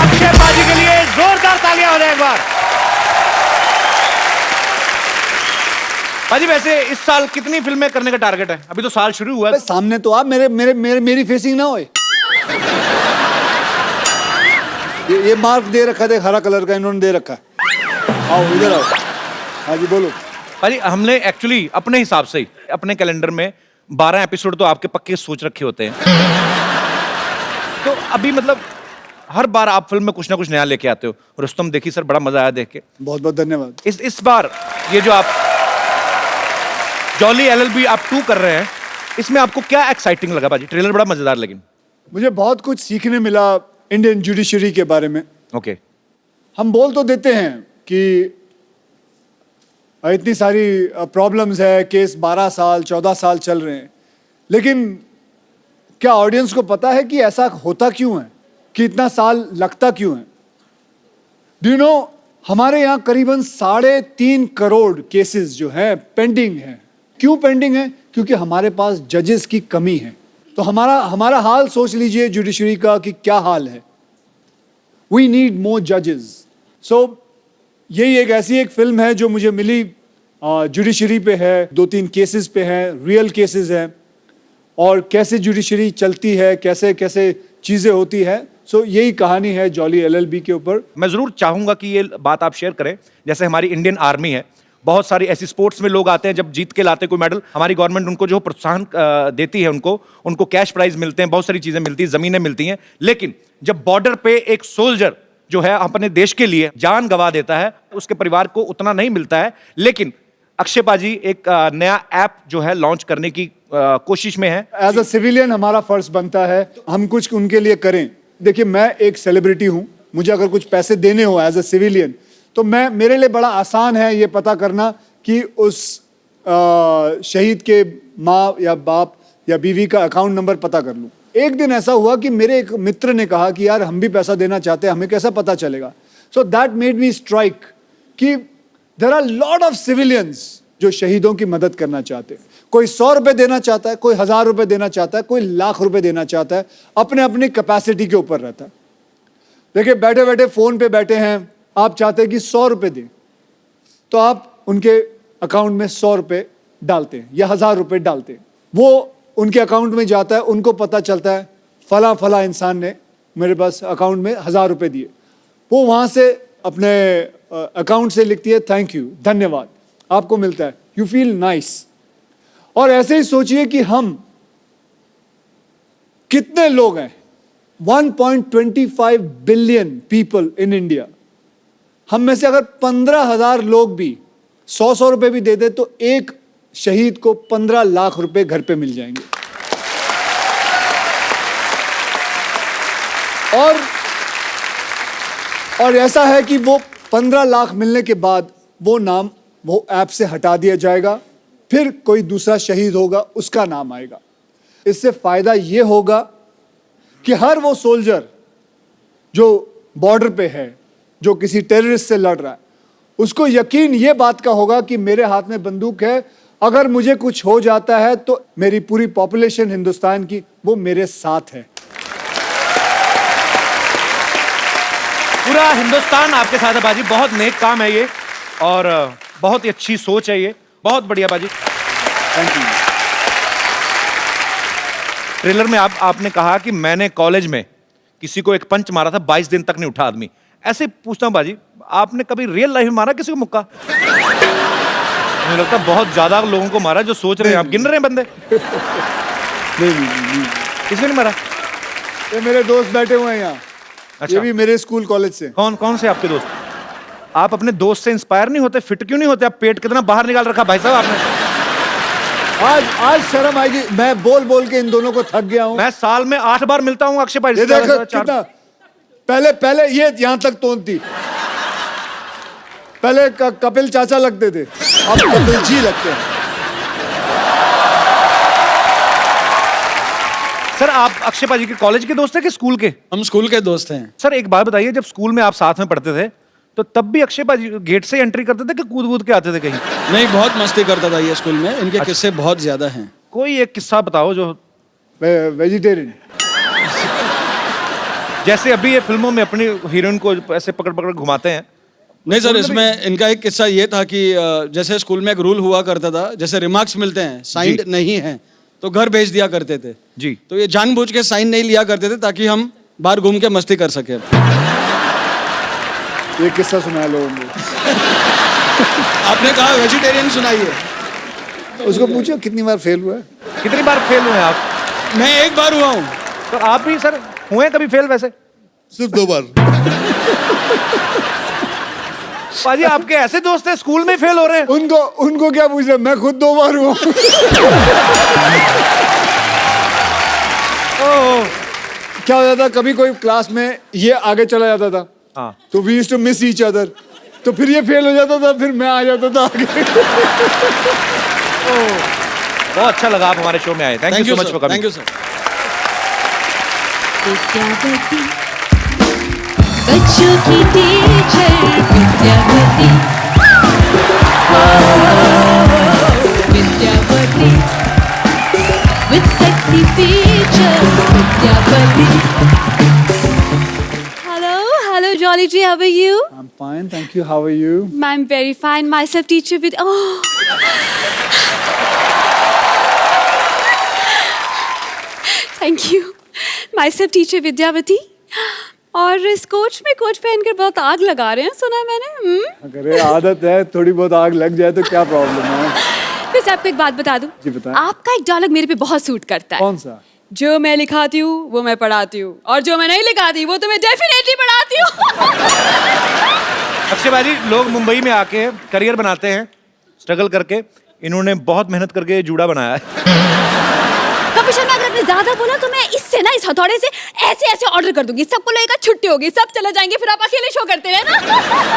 अक्षय पाजी के लिए जोरदार तालियां हो जाए एक बार। पाजी वैसे इस साल कितनी फिल्में करने का टारगेट है? अभी तो साल शुरू हुआ है। अबे सामने तो आप मेरी फेसिंग ना होए। ये मार्क दे रखा है हरा कलर का, इन्होंने दे रखा है। आओ इधर आओ। हाँ जी बोलो। पाजी हमने एक्चुअली अपने हिसाब से ही अपने कैलेंडर में 12 एपिसोड तो आपके पक्के सोच रखे होते हैं। तो अभी मतलब हर बार आप फिल्म में कुछ ना कुछ नया लेके आते हो। रुस्तम देखी सर, बड़ा मजा आया देख के। बहुत बहुत धन्यवाद। इस बार ये जो आप जॉली LLB आप 2 कर रहे हैं, इसमें आपको क्या एक्साइटिंग लगा पाजी? ट्रेलर बड़ा मजेदार, लेकिन मुझे बहुत कुछ सीखने मिला इंडियन जुडिशरी के बारे में। ओके। हम बोल तो देते हैं कि इतनी सारी प्रॉब्लम्स है, केस 12 साल 14 साल चल रहे हैं, लेकिन क्या ऑडियंस को पता है कि ऐसा होता क्यों है, कि इतना साल लगता क्यों है? डू यू नो, हमारे यहाँ करीबन 3.5 करोड़ केसेस जो हैं पेंडिंग हैं। क्यों पेंडिंग है? क्योंकि हमारे पास जजेस की कमी है। तो हमारा हाल सोच लीजिए जुडिशरी का कि क्या हाल है। वी नीड मोर जजेस। सो यही एक फिल्म है जो मुझे मिली, जुडिशरी पे है, 2-3 केसेस पे है, रियल केसेस हैं, और कैसे जुडिशरी चलती है, कैसे कैसे चीजें होती है। सो यही कहानी है जॉली LLB के ऊपर। मैं जरूर चाहूंगा कि ये बात आप शेयर करें। जैसे हमारी इंडियन आर्मी है, बहुत सारी ऐसी स्पोर्ट्स में लोग आते हैं, जब जीत के लाते हैं कोई मेडल, हमारी गवर्नमेंट उनको जो प्रोत्साहन देती है, उनको कैश प्राइज मिलते हैं, बहुत सारी चीजें मिलती हैं, जमीनें मिलती हैं। लेकिन जब बॉर्डर पे एक सोल्जर जो है अपने देश के लिए जान गंवा देता है, उसके परिवार को उतना नहीं मिलता है। लेकिन अक्षय पाजी एक नया ऐप जो है लॉन्च करने की कोशिश में है। एज अ सिविलियन हमारा फर्ज बनता है हम कुछ उनके लिए करें। देखिए, मैं एक सेलिब्रिटी हूं, मुझे अगर कुछ पैसे देने हो एज अ सिविलियन, तो मेरे लिए बड़ा आसान है ये पता करना कि उस शहीद के माँ या बाप या बीवी का अकाउंट नंबर पता कर लूं। एक दिन ऐसा हुआ कि मेरे एक मित्र ने कहा कि यार हम भी पैसा देना चाहते हैं, हमें कैसा पता चलेगा? So that made me strike कि there are lot of civilians जो शहीदों की मदद करना चाहते हैं। कोई 100 रुपए देना चाहता है, कोई 1000 रुपए देना चाहता है, कोई लाख रुपए देना चाहता है, अपने अपनी कैपेसिटी के ऊपर रहता है। देखिए, बैठे बैठे फोन पे बैठे हैं, आप चाहते हैं कि 100 रुपए दें, तो आप उनके अकाउंट में 100 रुपए डालते हैं या 1000 रुपए डालते हैं, वो उनके अकाउंट में जाता है, उनको पता चलता है फला फला इंसान ने मेरे पास अकाउंट में 1000 रुपए दिए। वो वहां से अपने अकाउंट से लिखती है थैंक यू, धन्यवाद, आपको मिलता है, यू फील नाइस। और ऐसे ही सोचिए कि हम कितने लोग हैं, 1.25 बिलियन पीपल इन इंडिया। हम में से अगर 15,000 लोग भी 100 रुपए भी दे दे तो एक शहीद को 15 लाख रुपए घर पे मिल जाएंगे। और ऐसा है कि वो 15 लाख मिलने के बाद वो नाम वो ऐप से हटा दिया जाएगा, फिर कोई दूसरा शहीद होगा, उसका नाम आएगा। इससे फायदा ये होगा कि हर वो सोल्जर जो बॉर्डर पे है, जो किसी टेररिस्ट से लड़ रहा है, उसको यकीन ये बात का होगा कि मेरे हाथ में बंदूक है, अगर मुझे कुछ हो जाता है तो मेरी पूरी पॉपुलेशन हिंदुस्तान की वो मेरे साथ है। पूरा हिंदुस्तान आपके साथ है बाजी, बहुत नेक काम है ये और बहुत ही अच्छी सोच है ये, बहुत बढ़िया बाजी, थैंक यू। ट्रेलर में आपने कहा कि मैंने कॉलेज में किसी को एक पंच मारा था, 22 दिन तक नहीं उठा आदमी। ऐसे पूछता हूं बाजी, आपने कभी रियल लाइफ में मारा किसी को मुक्का? मुझे लगता है बहुत ज्यादा लोगों को मारा जो सोच रहे हैं, आप गिन रहे हैं बंदे। नहीं। किसने नहीं मारा? ये मेरे दोस्त बैठे हुए हैं यहाँ। अच्छा। ये भी मेरे स्कूल कॉलेज से। कौन से आपके दोस्त? आप अपने दोस्त से इंस्पायर नहीं होते? फिट क्यों नहीं होते? आप पेट कितना बाहर निकाल रखा भाई साहब आपने। आज शर्म आएगी, मैं बोल बोल के इन दोनों को थक गया हूँ। मैं साल में 8 बार मिलता हूँ अक्षय भाई। ये देखो कितना, पहले ये यहाँ तक तोड़ती, पहले कपिल चाचा लगते थे, अब कपिल जी लगते हैं। सर आप अक्षय भाई के कॉलेज के दोस्त हैं कि स्कूल के? हम स्कूल के दोस्त हैं। सर एक बात बताइए, जब स्कूल में आप साथ में पढ़ते थे तो तब भी अक्षय भाई गेट से एंट्री करते थे कि कूद के आते थे कहीं? नहीं, बहुत मस्ती करता था ये स्कूल में, इनके किस्से बहुत ज्यादा हैं। कोई एक किस्सा बताओ जो। वेजिटेरियन। जैसे अभी ये फिल्मों में अपनी हीरोइन को ऐसे पकड़ घुमाते हैं। नहीं सर, इसमें इनका एक किस्सा ये था कि जैसे स्कूल में एक रूल हुआ करता था, जैसे रिमार्क्स मिलते हैं, साइंड नहीं है तो घर भेज दिया करते थे जी। तो ये जानबूझ के साइन नहीं लिया करते थे ताकि हम बाहर घूम के मस्ती कर सके। ये किस्सा सुनाया लोगों को। आपने कहा वेजिटेरियन सुनाइए। उसको पूछो कितनी बार फेल हुआ है। कितनी बार फेल हुए आप? मैं एक बार हुआ हूँ। तो आप भी सर हुए कभी फेल? वैसे सिर्फ 2 बार। पाजी आपके ऐसे दोस्त हैं स्कूल में फेल हो रहे हैं? उनको क्या पूछ रहे, मैं खुद 2 बार हुआ। क्या हो जाता, कभी कोई क्लास में ये आगे चला जाता था, हाँ। तो we used to miss each other, तो फिर ये फेल हो जाता था, फिर मैं आ जाता था आगे। बहुत अच्छा लगा आप हमारे शो में आए। Thank you so much for coming. Thank you sir. Vidyavati, बच्चों की teacher Vidyavati, Vidyavati, with sexy features, Vidyavati. Hello, Jolly G, how are you? I'm fine, thank you. How are you? I'm very fine. Myself teacher with Thank you. Myself teacher Vidyavati. और इस coach में coach पहनकर बहुत आग लगा रहे हैं, सुना मैंने। अगर आदत है, थोड़ी बहुत आग लग जाए तो क्या प्रॉब्लम है? वैसे आपको एक बात बता दूं? जी बताएं। आपका एक डायलॉग मेरे पे बहुत सूट करता है। कौन सा? जो मैं लिखाती हूँ वो मैं पढ़ाती हूँ, और जो मैं नहीं लिखाती वो तो मैं डेफिनेटली पढ़ाती हूँ। अक्षय भाई, लोग मुंबई में आके करियर बनाते हैं स्ट्रगल करके, इन्होंने बहुत मेहनत करके जूड़ा बनाया है। कपिल शर्मा, अगर आपने ज्यादा बोला तो मैं इससे ना, इस हथौड़े से ऐसे ऐसे ऑर्डर कर दूंगी, सबको लगेगा छुट्टी होगी, सब चले जाएंगे, फिर आप अकेले शो करते हैं ना।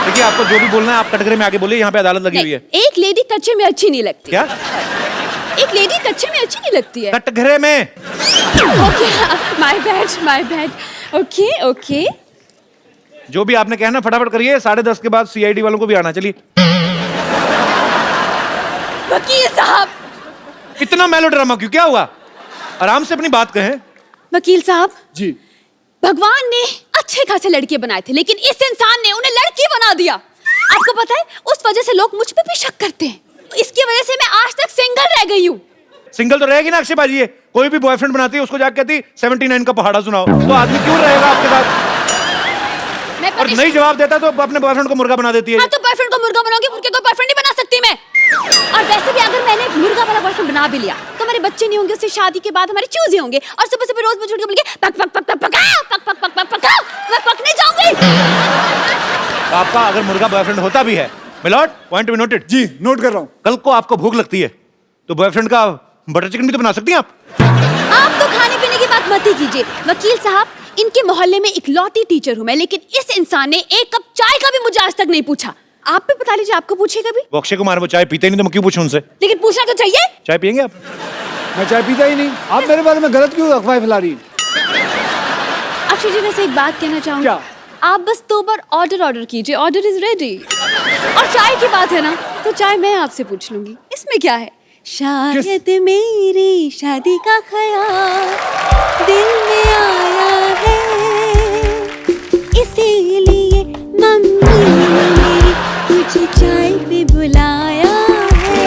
देखिए आपको जो भी बोलना है आप कटघरे में आके बोलिए, यहाँ पे अदालत लगी हुई है। एक लेडी कच्चे में अच्छी नहीं लगती। क्या? एक लेडी कच्चे में अच्छी नहीं लगती है। कटघरे में। Okay, my bad. ओके। जो भी आपने कहना फटाफट करिए, 10:30 के बाद CID वालों को भी आना। चलिए। वकील साहब। इतना मेलोड्रामा क्यों? क्या हुआ? आराम से अपनी बात कहें। वकील साहब जी। भगवान ने अच्छे खासे लड़के बनाए थे, लेकिन इस इंसान ने उन्हें लड़की बना दिया। आपको पता है, उस वजह से लोग मुझ पे भी शक करते हैं। इसकी वजह से मैं आज तक सिंगल रह गई हूँ। सिंगल तो रहेगी ना अक्षय बाजी, ये कोई भी बॉयफ्रेंड बनाती है उसको जाके कहती 79 का पहाड़ा सुनाओ, तो आदमी क्यों रहेगा आपके साथ? मैं और नहीं जवाब देता तो अपने बॉयफ्रेंड को मुर्गा बना देती है। हाँ तो बॉयफ्रेंड को मुर्गा बनाऊंगी, मुर्गे को बॉयफ्रेंड नहीं बना सकती मैं। और वैसे भी अगर मैंने मुर्गा वाला बॉयफ्रेंड बना भी लिया तो हमारे बच्चे नहीं होंगे, उससे शादी के बाद हमारे चूजे होंगे और सुबह सुबह रोज मुझे उठ के बोलेंगे पक पक पक पक पका पक पक पक पक पका, मैं पकने जाऊंगी। तो आपका अगर मुर्गा बॉयफ्रेंड होता भी है, milord, point to be noted. जी नोट कर रहा हूँ। कल को आपको भूख लगती है तो बॉयफ्रेंड का बटर चिकन भी तो बना सकती हैं आप। आप तो खाने पीने की बात मत ही कीजिए वकील साहब, इनके मोहल्ले में इकलौती टीचर हूँ मैं, लेकिन इस इंसान ने एक कप चाय का भी मुझे आज तक नहीं पूछा। आप भी बता लीजिए, आपको पूछेगा भी? वो अक्षय कुमार वो चाय पीते नहीं तो मैं क्यों पूछूं उनसे? लेकिन पूछना तो चाहिए। चाय पियेंगे आप? मैं चाय पीता ही नहीं। आप मेरे बारे में गलत क्यों अफवाह फैला रही हैं? अक्षय जी वैसे एक बात कहना चाहूंगी। क्या? आप बस 2 बार ऑर्डर कीजिए, ऑर्डर इज रेडी। और चाय की बात है ना, तो चाय मैं आपसे पूछ लूंगी, इसमें क्या है? शायद मेरी शादी का ख्याल दिल में आया है, इसीलिए मम्मी ने मेरी मुझे चाय पे बुलाया है।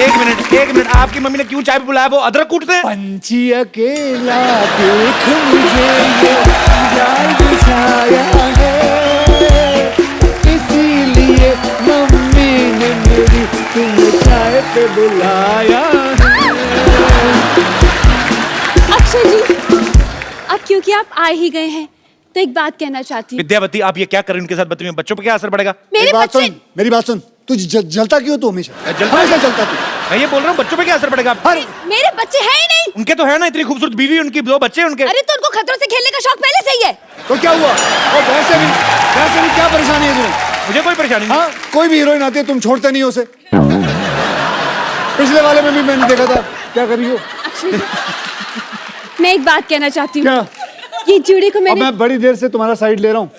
एक मिनट, आपकी मम्मी ने क्यों चाय पे बुलाया? वो अदरक कूटते हैं? पंछी अकेला देख मुझे ये जाल बिछाया है, इसीलिए मम्मी ने मेरी तुम्हें चाय पे बुलाया है। अक्षय जी, अब क्योंकि आप आ ही गए हैं तो एक बात कहना चाहती हूँ। विद्यावती, आप ये क्या कर रही हैं उनके साथ बदतमीजी? बच्चों पे क्या असर पड़ेगा? मेरे बच्चे मेरी बात सुन, तू जलता क्यों तू हमेशा? जलता हमेशा जलता तू। मैं ये बोल रहा हूँ बच्चों पे क्या असर पड़ेगा? मेरे बच्चे हैं ही नहीं। उनके तो है ना, इतनी खूबसूरत बीवी उनकी, 2 बच्चे हैं उनके। अरे तो उनको खतरों से खेलने का शौक पहले से ही है। तो क्या हुआ? और वैसे भी क्या परेशानी है तुम्हें? मुझे कोई परेशानी नहीं। हाँ, कोई भी हीरोइन आती है तुम छोड़ते नहीं हो उसे। पिछले वाले में भी मैंने देखा था, क्या कर रही हो? मैं एक बात कहना चाहती हूँ। क्या? ये जूड़े को अब मैंने मैं बड़ी देर से तुम्हारा साइड ले रहा हूँ,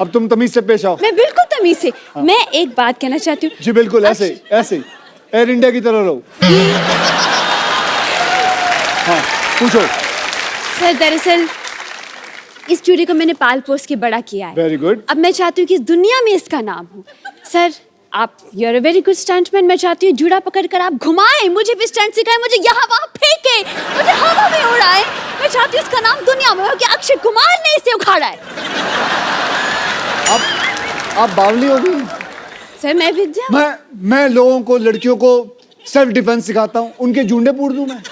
अब तुम तमीज से पेश आओ। मैं बिल्कुल तमीज से। मैं एक बात कहना चाहती हूँ। जी बिल्कुल, ऐसे एयर इंडिया की तरह रहो। हाँ पूछो। सर दरअसल इस जूड़े को मैंने पाल पोस के बड़ा किया है। Very good. अब मैं चाहती हूँ कि इस दुनिया में इसका नाम हो। सर आप you are a very good stuntman, मैं चाहती हूँ जूड़ा पकड़कर आप घुमाएं, मुझे भी स्टंट सिखाएं, मुझे यहाँ वहाँ फेंके, मुझे हवा में उड़ाएं। मैं चाहती हूँ इसका नाम दुनिया में हो कि अक्षय कुमार ने इसे उखाड़ा है। आप बावली हो गई। सर मैं विद्या, मैं लोगों को, लड़कियों को सेल्फ डिफेंस सिखाता हूँ, उनके जूंडे पूछ दूं मैं?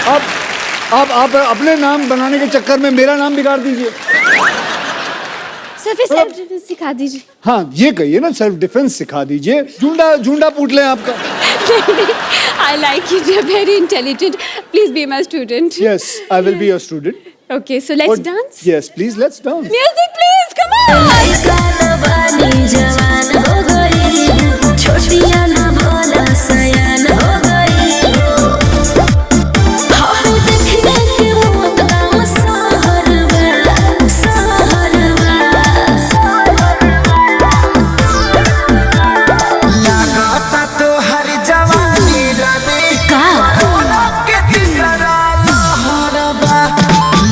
आप अपने नाम बनाने के चक्कर में मेरा नाम बिगाड़ दीजिए। सर फिर सेल्फ डिफेंस सिखा दीजिए। हाँ ये कहिए ना, सेल्फ डिफेंस सिखा दीजिए। जूंडा पूछ लें आपका। I like you, you're very intelligent. Please be my student. Yes, I will be your student. Okay, so let's dance. Yes, please, let's dance. Music, please, come on. लगाता तो हर जवानी रानी कोरोना के तीसरा लहरबा।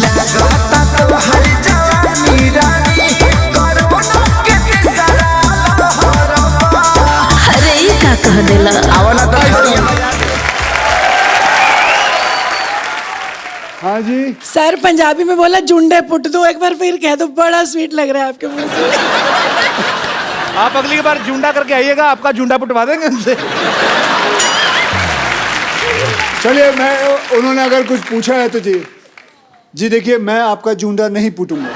लगाता तो हर जवानी रानी कोरोना के तीसरा लहरबा। अरे ये क्या कह देला? आवला तो थोड़ी हाँ जी। सर पंजाबी में बोला जुंडे पुट दो, एक बार फिर कह दो, बड़ा स्वीट लग रहा है आपके मुंह से। आप अगली बार जूंडा करके आइएगा, आपका जूंडा पुटवा देंगे उनसे। चलिए, उन्होंने अगर कुछ पूछा है तो जी देखिए, मैं आपका जूंडा नहीं पुटूंगा।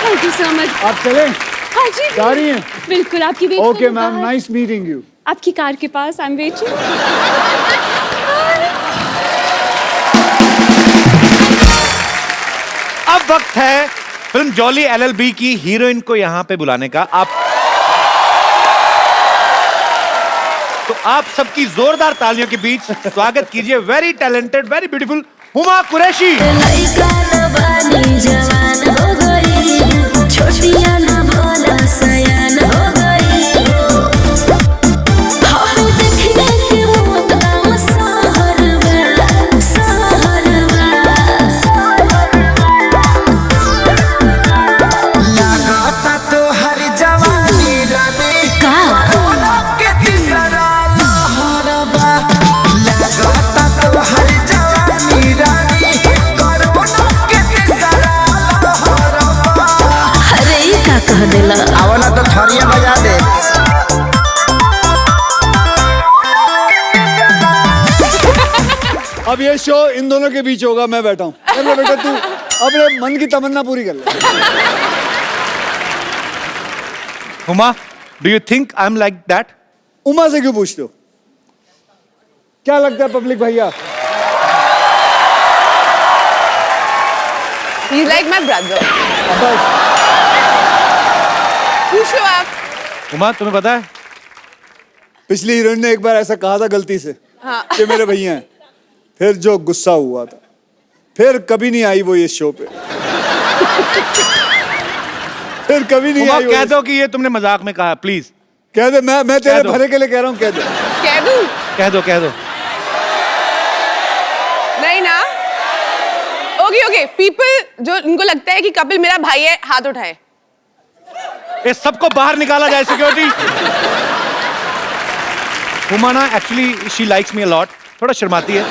Thank you so much. आप चलें? हाँ जी। जा रही हैं? बिल्कुल आपकी wait okay ma'am, nice meeting you. आपकी कार के पास, आई एम वेटिंग। अब वक्त है फिल्म जॉली LLB की हीरोइन को यहाँ पे बुलाने का। तो आप सबकी जोरदार तालियों के बीच स्वागत कीजिए very talented, very beautiful Huma Qureshi. लगाता तो हर जवानी रानी देला। आवला तो थरिया बजा दे। अब ये शो इन दोनों के बीच होगा, मैं बैठा हूँ। अरे बेटा तू अपने मन की तमन्ना पूरी कर ले। Huma, do you think I am like that? Uma से क्यों पूछते हो? क्या लगता है पब्लिक भैया? He's like my brother. पूछो आप। हुमा, तुम्हें पता है पिछली हीरोइन ने एक बार ऐसा कहा था गलती से हाँ। कि मेरे भैया हैं, फिर जो गुस्सा हुआ था, फिर कभी नहीं आई वो इस शो पे। फिर कभी नहीं हुमा, आई वो कह दो कि ये तुमने मजाक में कहा, प्लीज कह दे। मैं तेरे कह दो। भले के लिए कह रहा हूँ, कह दे। कह दूं? कह दो, कह दो। नहीं ना? ओके ओके, पीपल जो इनको लगता है कि कपिल मेरा भाई है, हाथ उठाए। ये सबको बाहर निकाला जाए, सिक्योरिटी। हुमा ना actually she likes me a lot, थोड़ा शर्माती है।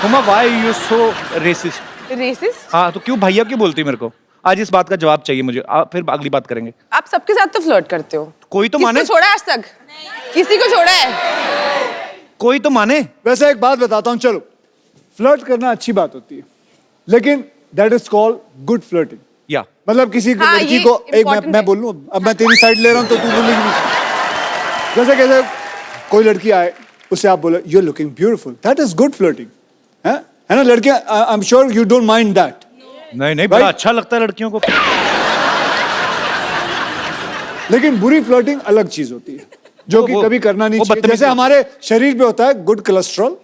Huma, why you so racist? Racist? हाँ, तो क्यों भैया क्यों बोलती मेरे को? आज इस बात का जवाब चाहिए मुझे, फिर अगली बात करेंगे। आप सबके साथ तो फ्लर्ट करते हो। कोई तो किसको माने। छोड़ा आज तक? किसी को छोड़ा है? कोई तो माने। वैसे एक बात बताता हूँ, चलो फ्लर्ट करना अच्छी बात होती है, लेकिन that is called good flirting. या मतलब किसी हाँ, लड़की ये को एक important मैं है। बोल लूं, अब मैं तेरी साइड ले रहा हूं तो तू बोलेगी भी। जैसे कैसे कोई लड़की आए, उसे आप बोले you are looking beautiful, that is good flirting, है ना लड़कियां? I am sure you don't mind that. नहीं नहीं, बड़ा अच्छा लगता है लड़कियों को। लेकिन बुरी फ्लर्टिंग अलग चीज होती है, जो कि कभी करना नहीं वो चाहिए। बदतमीजी जैसे हमारे शरीर पे होता है good cholesterol,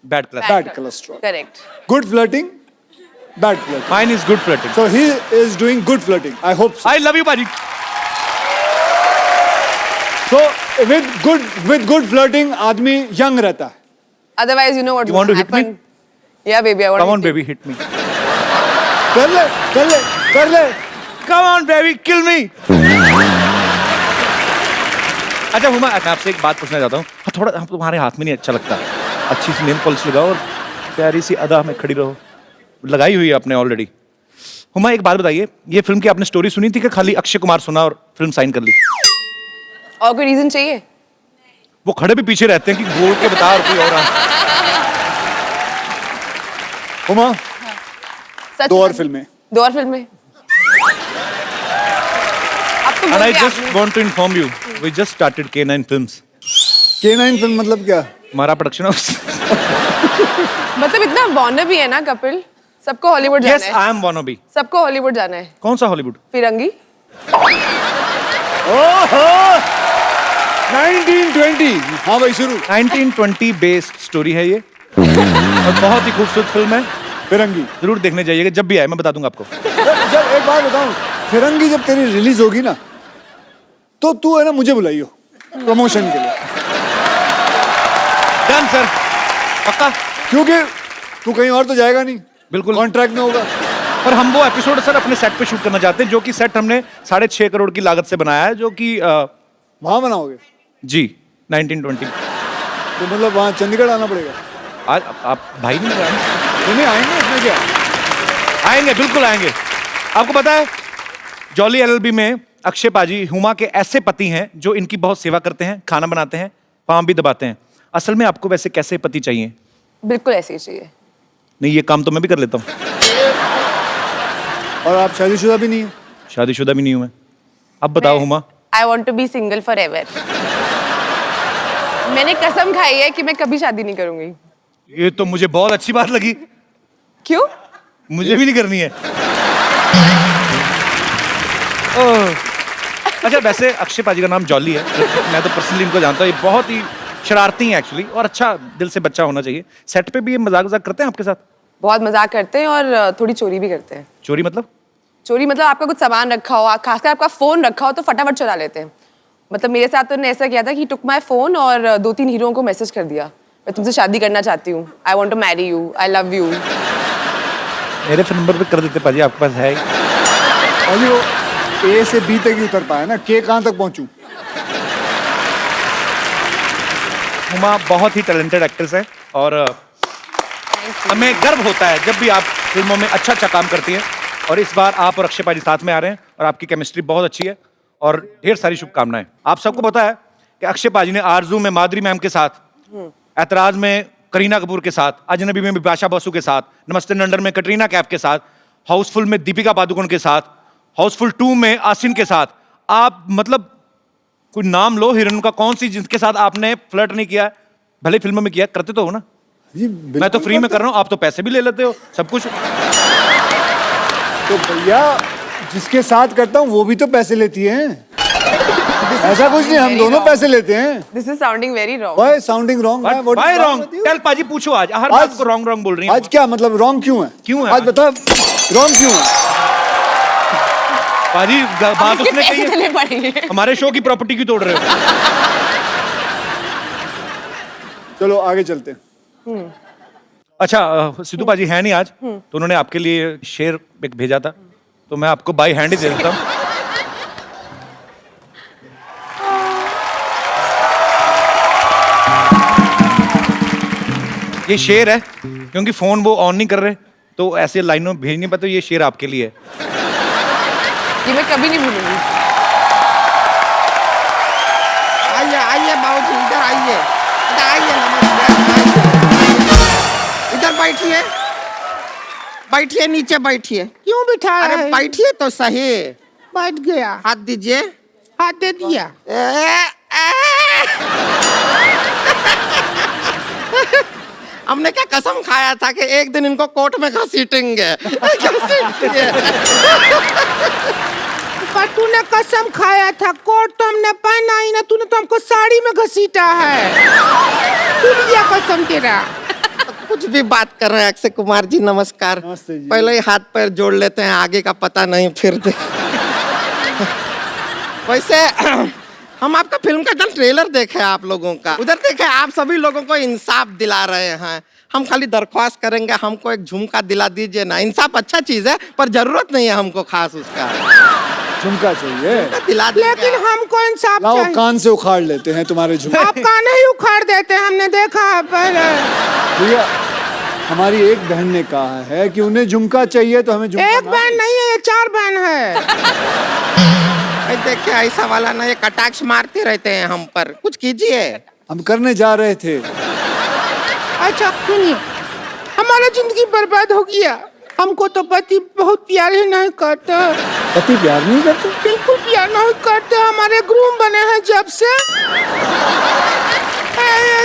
bad class. Bad cholesterol, correct. Good flirting, bad flirting. Mine is good flirting. So he is doing good flirting. I hope so. I love you बाजी। So with good flirting आदमी young रहता है। Otherwise, you know what You want to hit me? Yeah, baby, I want come to on hit you. Baby, hit me. कर ले, कर ले, कर ले। कम ऑन बेबी, किल मी। अच्छा हुमा, मैं आपसे एक बात पूछना चाहता हूँ। हाँ, थोड़ा हम तुम्हारे हाथ में नहीं अच्छा लगता। अच्छी सी नेल पॉलिश लगाओ और प्यारी सी अदा में खड़ी रहो। लगाई हुई है आपने ऑलरेडी। हुमा, एक बात बताइए, ये फिल्म की आपने स्टोरी सुनी थी कि खाली अक्षय कुमार सुना और फिल्म साइन कर ली? और कोई रीजन चाहिए? वो खड़े भी पीछे रहते हैं कि बोल के बता और कोई और आ। हुमा, सच दो और में? फिल्में। दो और फिल्में? अब तो And बोल I दिया just आपने। want to inform you, we just started K9 Films. K9 film मतलब क्या? हमारा प्रोडक्शन हाउस। मतलब इतना बॉन्डर भी है ना कपिल, सबको हॉलीवुड Yes, जाना है। I am wannabe. सबको हॉलीवुड जाना है। कौन सा हॉलीवुड? फिरंगी। ओहो 1920। हाँ भाई शुरू। 1920 बेस्ड स्टोरी है ये और बहुत ही खूबसूरत फिल्म है। फिरंगी जरूर देखने जाइएगा, जब भी आए मैं बता दूंगा आपको। जब एक बात बताऊं, फिरंगी जब तेरी रिलीज होगी ना, तो तू है ना मुझे बुलाइयो प्रमोशन के लिए। डन सर, पक्का। क्योंकि तू कहीं और तो जाएगा नहीं, बिल्कुल कॉन्ट्रैक्ट में होगा। और हम वो एपिसोड सर अपने सेट पे शूट करना चाहते हैं, जो कि सेट हमने 6.5 करोड़ की लागत से बनाया है, जो कि वहां बनाओगे? जी 1920। तो मतलब वहां चंडीगढ़ आना पड़ेगा। आज आप भाई नहीं लगाए? नहीं आएंगे, इसमें क्या? आएंगे, बिल्कुल आएंगे। आपको पता है जॉली एलएलबी में अक्षय पाजी हुमा के ऐसे पति हैं जो इनकी बहुत सेवा करते हैं, खाना बनाते हैं, पाँव भी दबाते हैं। असल में आपको वैसे कैसे पति चाहिए? बिल्कुल ऐसे ही चाहिए। नहीं, ये काम तो मैं भी कर लेता हूँ। और आप शादीशुदा भी नहीं है? शादीशुदा भी नहीं हूँ मैं। अब बताओ Huma. I want to be single forever. मैंने कसम खाई है कि मैं कभी शादी नहीं करूंगी। ये तो मुझे बहुत अच्छी बात लगी। क्यों? मुझे भी नहीं करनी है। ओह। अच्छा, वैसे अक्षय पाजी का नाम जॉली है, मैं तो पर्सनली इनको जानता हूँ। ये बहुत ही शरारती हैं एक्चुअली, और अच्छा दिल से बच्चा होना चाहिए। सेट पे भी ये मजाक वजाक करते हैं आपके साथ? बहुत मजाक करते हैं और थोड़ी चोरी भी करते हैं। चोरी मतलब? चोरी मतलब आपका कुछ सामान रखा हो, खासकर आपका फोन रखा हो तो फटाफट चुरा लेते हैं। मतलब मेरे साथ तो उन्होंने ऐसा किया था कि टुक माई फोन और 2-3 हीरोओं को मैसेज कर दिया, मैं तुमसे शादी करना चाहती हूँ, I want to marry you, I love you. मेरे फोन नंबर पे कर देते पाजी, आपके पास है? अभी वो ए से बी तक ही उतर पाया ना, के कहाँ तक पहुंचूं? हुमा बहुत ही टैलेंटेड एक्ट्रेस है और हमें गर्व होता है जब भी आप फिल्मों में अच्छा अच्छा काम करती हैं। और इस बार आप और अक्षय पाजी साथ में आ रहे हैं और आपकी केमिस्ट्री बहुत अच्छी है और ढेर सारी शुभकामनाएं। आप सबको पता है कि अक्षय पाजी ने आरजू में माधुरी मैम के साथ, ऐतराज में करीना कपूर के साथ, अजनबी में बिपाशा बसु के साथ, नमस्ते नंदन में कटरीना कैफ के साथ, हाउसफुल में दीपिका पादुकोण के साथ, हाउसफुल 2 में आसिन के साथ, आप मतलब कोई नाम लो हीरोइन का, कौन सी जिसके साथ आपने फ्लर्ट नहीं किया? भले फिल्मों में किया, करते तो हो ना? जी मैं तो फ्री में कर रहा हूँ, आप तो पैसे भी ले लेते हो, सब कुछ। तो भैया जिसके साथ करता हूँ वो भी तो पैसे लेती है। ऐसा कुछ नहीं, हम दोनों पैसे लेते हैं। This is sounding very wrong. Why sounding wrong? Why wrong? Tell पाजी पूछो आज, हर बात को रॉन्ग रॉन्ग बोल रही हैं। आज क्या मतलब रॉन्ग क्यों है? क्यों है? आज बता रॉन्ग क्यों है? पाजी बात इसके उसने पैसे देने कही, पड़ेंगे। हमारे शो की प्रॉपर्टी क्यों तोड़ रहे हो? चलो आगे चलते हैं। अच्छा सिद्धू पाजी है नहीं आज, तो उन्होंने आपके लिए शेर एक भेजा था, तो मैं आपको बाई हैंड ही दे देता हूँ। ये शेर है, क्योंकि फोन वो ऑन नहीं कर रहे, तो ऐसे लाइनों भेज नहीं पाते, ये शेर आपके लिए है। ये मैं कभी नहीं भूलूंगी। आइए आइए बाबूजी, इधर आइए, इधर आइए, नमस्कार। इधर बैठिए, बैठिए, नीचे बैठिए। क्यों बिठा? अरे बैठिए तो सही। बैठ गया। हाथ दीजिए। हाथ दे दिया। हमने क्या कसम खाया था कि एक दिन इनको कोर्ट में घसीटेंगे। पर तूने कसम खाया था, कोर्ट तो हमने पहना ही ना, तूने तो हमको साड़ी में घसीटा है। टूट गया कसम तेरा। कुछ भी बात कर रहे हैं अक्षय कुमार जी, नमस्कार। नमस्ते जी। पहले ही हाथ पैर जोड़ लेते हैं, आगे का पता नहीं फिर वैसे हम आपका फिल्म का ट्रेलर देखे आप लोगों का, उधर देखे आप सभी लोगों को इंसाफ दिला रहे हैं। हम खाली दरख्वास्त करेंगे, हमको एक झुमका दिला दीजिए ना। इंसाफ अच्छा चीज है, पर जरूरत नहीं है हमको खास उसका। झुमका चाहिए? दिला लेकिन हमको इंसाफ लाओ कान से उखाड़ लेते हैं तुम्हारे झुमके। आप कान ही उखाड़ देते हैं, हमने देखा है पहले। भैया हमारी एक बहन ने कहा है कि उन्हें झुमका चाहिए, तो हमें झुमका। एक बहन नहीं है, ये 4 बहन है। देखिए ऐसा वाला ना, ये कटाक्ष मारते रहते हैं हम पर, कुछ कीजिए। हम करने जा रहे थे। अच्छा सुनिए, हमारा जिंदगी बर्बाद हो गया। हमको तो पति बहुत प्यार ही नहीं करते। पति प्यार नहीं करते? बिल्कुल प्यार नहीं करते। हमारे ग्रूम बने हैं जब से,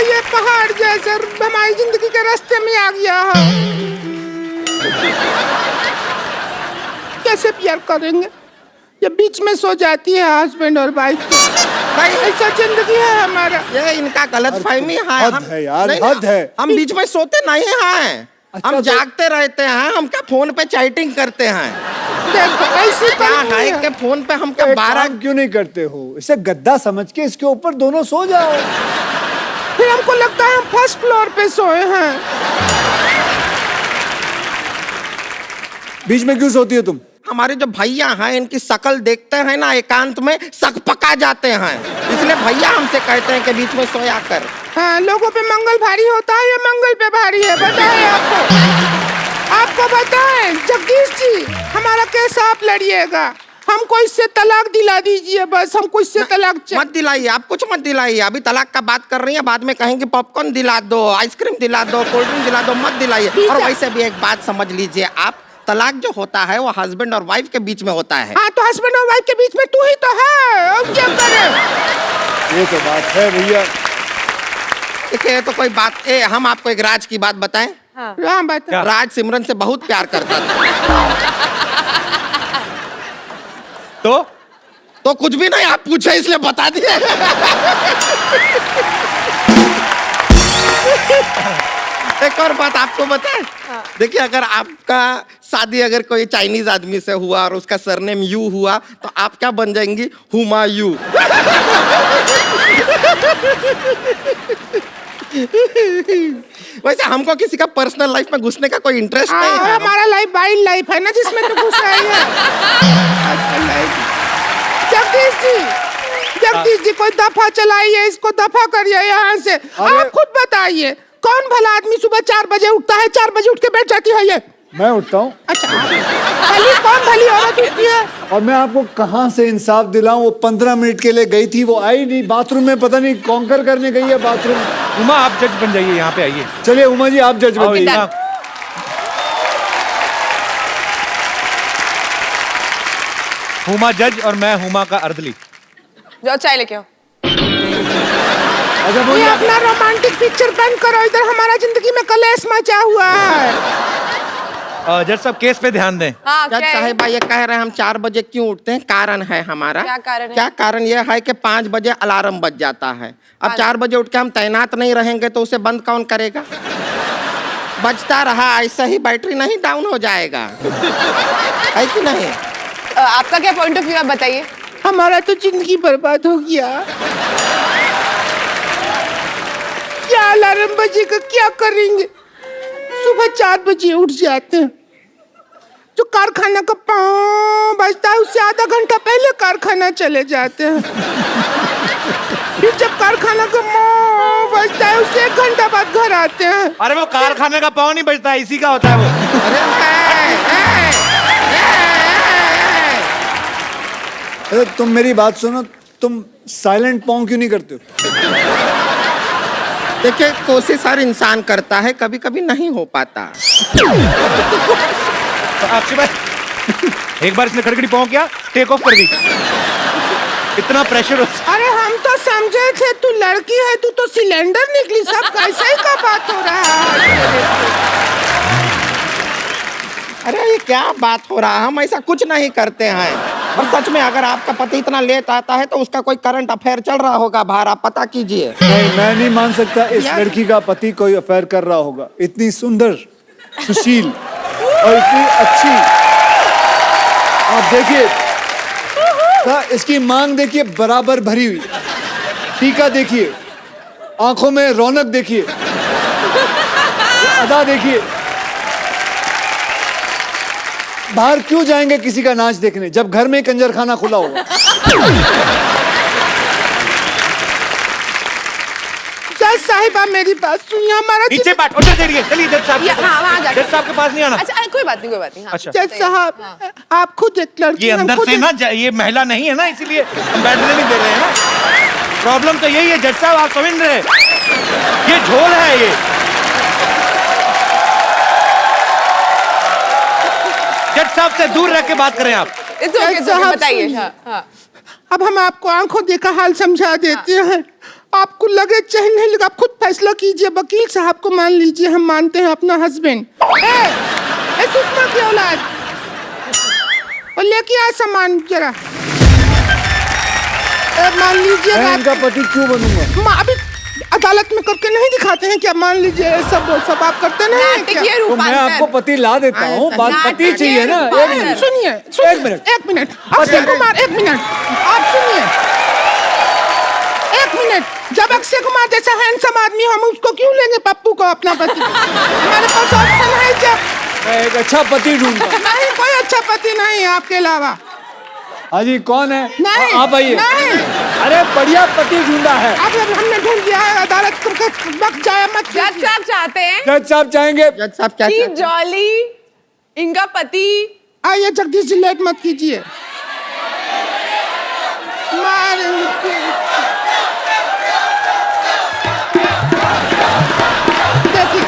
ये पहाड़ जैसे हमारी जिंदगी के रास्ते में आ गया है। कैसे प्यार करेंगे? ये बीच में सो जाती है हस्बैंड और वाइफ। भाई ऐसा जिंदगी है हमारा। ये इनका गलत फहमी है। हद है यार, हद है। हम बीच में सोते नहीं हैं। अच्छा, हम जागते रहते हैं। हम क्या फोन पे चैटिंग करते हैं? देखो ऐसी क्या है कि फोन पे हम क्या 12 क्यों नहीं करते हो? इसे गद्दा समझ के इसके ऊपर दोनों सो जाओ। फिर हमको लगता है हम फर्स्ट फ्लोर पे सोए हैं। बीच में क्यों सोती हो तुम? हमारे जो भैया हैं, इनकी शक्ल देखते हैं ना, एकांत में सक पका जाते हैं, इसलिए भैया हमसे कहते हैं कि बीच में सोया कर। हाँ, लोगों पे मंगल भारी होता है, ये मंगल पे भारी है। बताएं आपको बताएं जगदीश जी, हमारा केस आप लड़िएगा। हमको इससे तलाक दिला दीजिए बस। हमको इससे तलाक मत दिलाइए, आप कुछ मत दिलाइए। अभी तलाक का बात कर रही है, बाद में कहेंगे पॉपकॉर्न दिला दो, आइसक्रीम दिला दो, कोल्ड ड्रिंक दिला दो, मत दिलाइए। और वैसे भी एक बात समझ लीजिए आप, तलाक जो होता है वो हस्बैंड और वाइफ के बीच में होता है। हाँ, तो हस्बैंड और वाइफ के बीच में तू ही तो है, अब क्या करें? ये तो बात है भैया। देखिए तो कोई बात हम आपको एक राज की बात बताएं। हाँ बता। राज सिमरन से बहुत प्यार करता था। तो कुछ भी नहीं, आप पूछे इसलिए बता दिए। एक और बात आपको बताएं। देखिए अगर आपका शादी अगर कोई चाइनीज आदमी से हुआ और उसका सरनेम यू हुआ, तो आप क्या बन जाएंगी? हुमायूं। वैसे हमको किसी का पर्सनल लाइफ में घुसने का कोई इंटरेस्ट नहीं है। हमारा लाइफ वाइल्ड लाइफ है ना, जिसमें तो घुस रही है। जगदीश जी कोई दफा चलाइए, इसको दफा करिए यहाँ से। आप खुद बताइए, कौन भला आदमी सुबह 4 बजे उठता है, 4 बजे उठ के बैठ जाती है? ये मैं उठता हूँ अच्छा भली कौन भली औरत उठती है? और मैं आपको कहाँ से इंसाफ दिलाऊं। वो 15 मिनट के लिए गई थी, वो आई नहीं, बाथरूम में पता नहीं कॉन्कर करने गई है बाथरूम। उमा आप जज बन जाइए, यहाँ पे आइए। चलिए उमा जी आप जज आओ, बनिए। उमा। हुमा जज और मैं हुमा का अर्दली। जाओ चाय लेके आओ। अच्छा ये बोलिए। अपना रोमांटिक पिक्चर बंद करो, इधर हमारा जिंदगी में कलेश मचा हुआ है। जज साहब केस पे ध्यान दें। हाँ जज क्या है? साहिबा ये कह रहे हैं हम 4 बजे क्यों उठते हैं, कारण है हमारा। क्या कारण है? क्या कारण ये है कि 5 बजे अलार्म बज जाता है। अब 4 बजे उठ के हम तैनात नहीं रहेंगे तो उसे बंद कौन करेगा? बजता रहा ऐसा ही बैटरी नहीं डाउन हो जाएगा, है कि नहीं? आपका क्या पॉइंट ऑफ व्यू आप बताइए। हमारा तो जिंदगी बर्बाद हो गया। क्या अलार्म बजेगा, क्या करेंगे? सुबह 4 बजे उठ जाते हैं। जो कारखाना का पाँव बजता है उससे आधा घंटा पहले कारखाना चले जाते हैं। फिर जब कारखाना का पाँव बजता है उससे 1 घंटा बाद घर आते हैं। अरे वो कारखाने का पाँव नहीं बजता है, इसी का होता है वो। अरे तुम मेरी बात सुनो, तुम साइलेंट पाँव क्यों नहीं करते हो? देखिए कोशिश हर इंसान करता है, कभी कभी नहीं हो पाता। अक्षय भाई एक बार इसने खड़खड़ी पाँव किया, टेक ऑफ कर दी। इतना प्रेशर होता। अरे हम तो समझे थे तू लड़की है, तू तो सिलेंडर निकली। सब कैसे ही का बात हो रहा है? अरे ये क्या बात हो रहा है? हम ऐसा कुछ नहीं करते हैं। और सच में अगर आपका पति इतना लेट आता है तो उसका कोई करंट अफेयर चल रहा होगा बाहर, आप पता कीजिए। नहीं, मैं नहीं मान सकता इस यार- लड़की का पति कोई अफेयर कर रहा होगा। इतनी सुंदर, सुशील और इतनी अच्छी। आप देखिए इसकी मांग देखिए, बराबर भरी हुई। टीका देखिए, आंखों में रौनक देखिए, अदा देखिए। बाहर क्यों जाएंगे किसी का नाच देखने जब घर में कंजर खाना खुला होगा? जज साहिबा मेरी बात सुनिए, हमारा नीचे बैठ, उधर चलिए, चलिए जज साहब। हाँ वहाँ जाके। जज साहब के पास नहीं आना। अच्छा कोई बात नहीं, कोई बात नहीं। हाँ। अच्छा। जज साहब आप खुद एक लड़की ये हैं, अंदर खुद से ना ये महिला नहीं है ना, इसीलिए हम बैठने नहीं दे रहे हैं ना। प्रॉब्लम तो यही है जज साहब, आप समझ रहे हैं? ये झोल है ये। जज साहब से दूर रह के बात करें आप। It's okay, it's okay, बताइए। सुनिए। हाँ, हाँ। अब हम आपको आंखों देखा हाल समझा देते हैं। आपको लगे चाहे नहीं लगे, आप खुद फैसला कीजिए। वकील साहब को मान लीजिए, हम मानते हैं अपना हस्बैंड। सुषमा की औलाद, और लेके आ सामान जरा। मान लीजिए मैं इनका पति क्यों बनूंगा? अभी अदालत में करके नहीं दिखाते हैं क्या? मान लीजिए सब आप करते नहीं हैं क्या? नाटकीय तो मैं आपको रूपांतर। पति ला देता हूँ, बात पति चाहिए ना। एक मिनट, सुनिए एक मिनट। एक मिनट अक्षय कुमार, एक मिनट आप सुनिए। एक मिनट, जब अक्षय कुमार जैसा हैंडसम आदमी हम उसको क्यों लेंगे पप्पू को अपना पति? हमारे पास ऑप्शन है जब। मैं एक अच्छा पति ढूंढता। नहीं, कोई अच्छा पति नहीं है आपके अलावा। हाँ जी, कौन है? नहीं, आप आइए। नहीं। अरे बढ़िया पति ढूंढा है। अब हमने ढूंढ लिया है, अदालत को वक्त जाया मत। जज साहब चाहते हैं जज साहब चाहेंगे। जज साहब क्या कि चाहते हैं? जॉली इनका पति। आइए जगदीश जी, लेट मत कीजिए। देखिए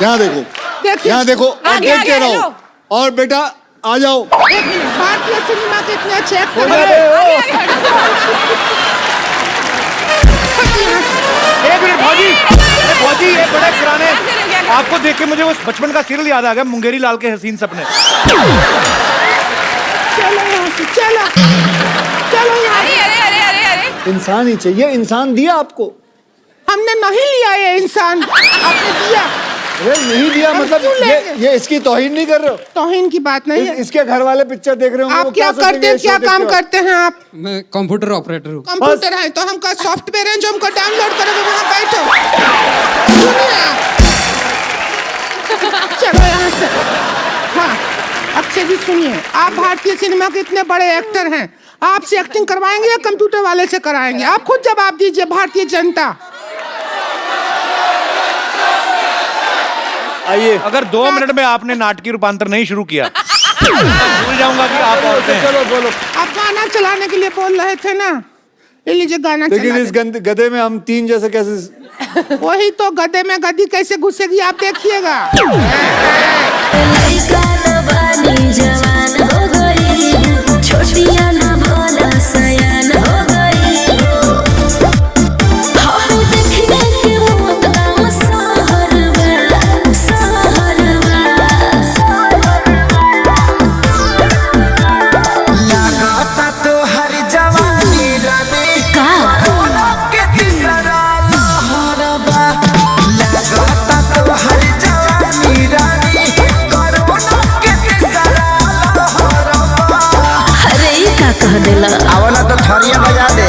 यहाँ देखो, देखिए यहाँ देखो और आगे, देखते आगे, रहो। हेलो। और बेटा आ जाओ। एक मिनट, भारतीय सिनेमा के इतने अच्छे एक्टर हो हैं। जाए हो। एक मिनट भौजी, अरे भौजी ये बड़े पुराने, आपको देख के मुझे वो बचपन का सीरियल याद आ गया, मुंगेरी लाल के हसीन सपने। चलो यहाँ से, चलो चलो यहाँ अरे से। अरे अरे अरे अरे इंसान ही चाहिए, इंसान दिया आपको। हमने नहीं लिया ये इंसान, आपने दिया। अरे नहीं दिया हम मतलब क्यों लेंगे? ये इसकी तौहीन नहीं कर रहे हो? तौहीन की बात नहीं है। इसके घर वाले पिक्चर देख रहे होंगे, वो आप क्या सोचेंगे करते हैं, ये क्या शो काम देखते हो? करते हैं आप? मैं कंप्यूटर ऑपरेटर हूँ। कंप्यूटर है तो हमका सॉफ्टवेयर है जो हमको डाउनलोड करोगे, वहाँ बैठो। सुनिए आप। चलो यहाँ से। हाँ अक्षय जी सुनिए, आप भारतीय सिनेमा के इतने बड़े एक्टर हैं, आपसे एक्टिंग करवाएंगे या कंप्यूटर वाले से कराएंगे? आप खुद जवाब दीजिए। भारतीय जनता आइए। अगर 2 मिनट में आपने नाटकीय रूपांतर नहीं शुरू किया मैं भूल जाऊंगा कि आप औरतें हैं। चलो बोलो। आप गाना चलाने के लिए बोल रहे थे ना, ये लीजिए गाना लेकिन चला इस गधे में हम 3 जैसे कैसे? वही तो, गधे में गधी कैसे घुसेगी आप देखिएगा। आओ ना तो थरिया बजा दे।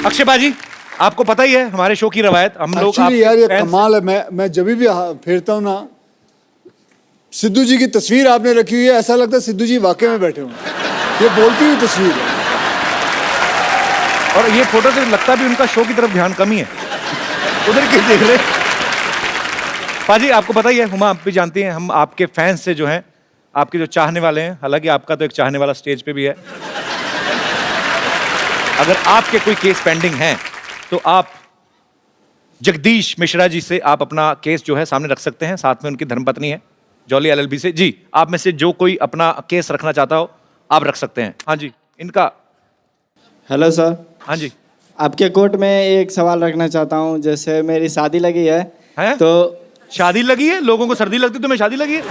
अक्षय बाजी, आपको पता ही है हमारे शो की रवायत, हम लोग एक्चुअली यार ये कमाल है। मैं जब भी फेरता हूँ ना, सिद्धू जी की तस्वीर आपने रखी हुई है, ऐसा लगता है सिद्धू जी वाकई में बैठे हुए। ये बोलती हुई तस्वीर है। और ये फोटो से लगता भी उनका शो की तरफ ध्यान कम ही है, उधर के देख रहे। पाजी आपको पता ही है, हुमा आप भी जानती हैं, हम आपके फैंस से जो हैं, आपके जो चाहने वाले हैं, हालांकि आपका तो एक चाहने वाला स्टेज पे भी है, अगर आपके कोई केस पेंडिंग हैं तो आप जगदीश मिश्रा जी से आप अपना केस जो है सामने रख सकते हैं। साथ में उनकी धर्मपत्नी है जॉली एलएलबी से। जी, आप में से जो कोई अपना केस रखना चाहता हो आप रख सकते हैं। हाँ जी, इनका। Hello sir. हाँ जी, आपके कोर्ट में एक सवाल रखना चाहता हूँ। जैसे मेरी शादी लगी है, तो शादी लगी है? लोगों को सर्दी लगती, तुम्हें शादी लगी है?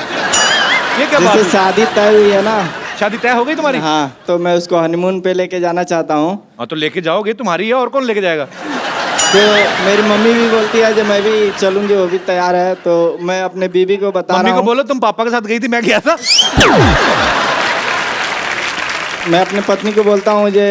ये क्या बात है? शादी तय हुई है ना? शादी तय हो गई तुम्हारी? हाँ, तो मैं उसको हनीमून पे लेके जाना चाहता हूँ। हाँ तो लेके जाओगे, तुम्हारी है, और कौन लेके जाएगा? तो मेरी मम्मी भी बोलती है जब मैं भी चलूंगी, वो भी तैयार है, तो मैं अपने बीबी को बता रहा हूँ। मम्मी को बोलो तुम पापा के साथ गई थी, मैं गया था। मैं अपनी पत्नी को बोलता हूँ जे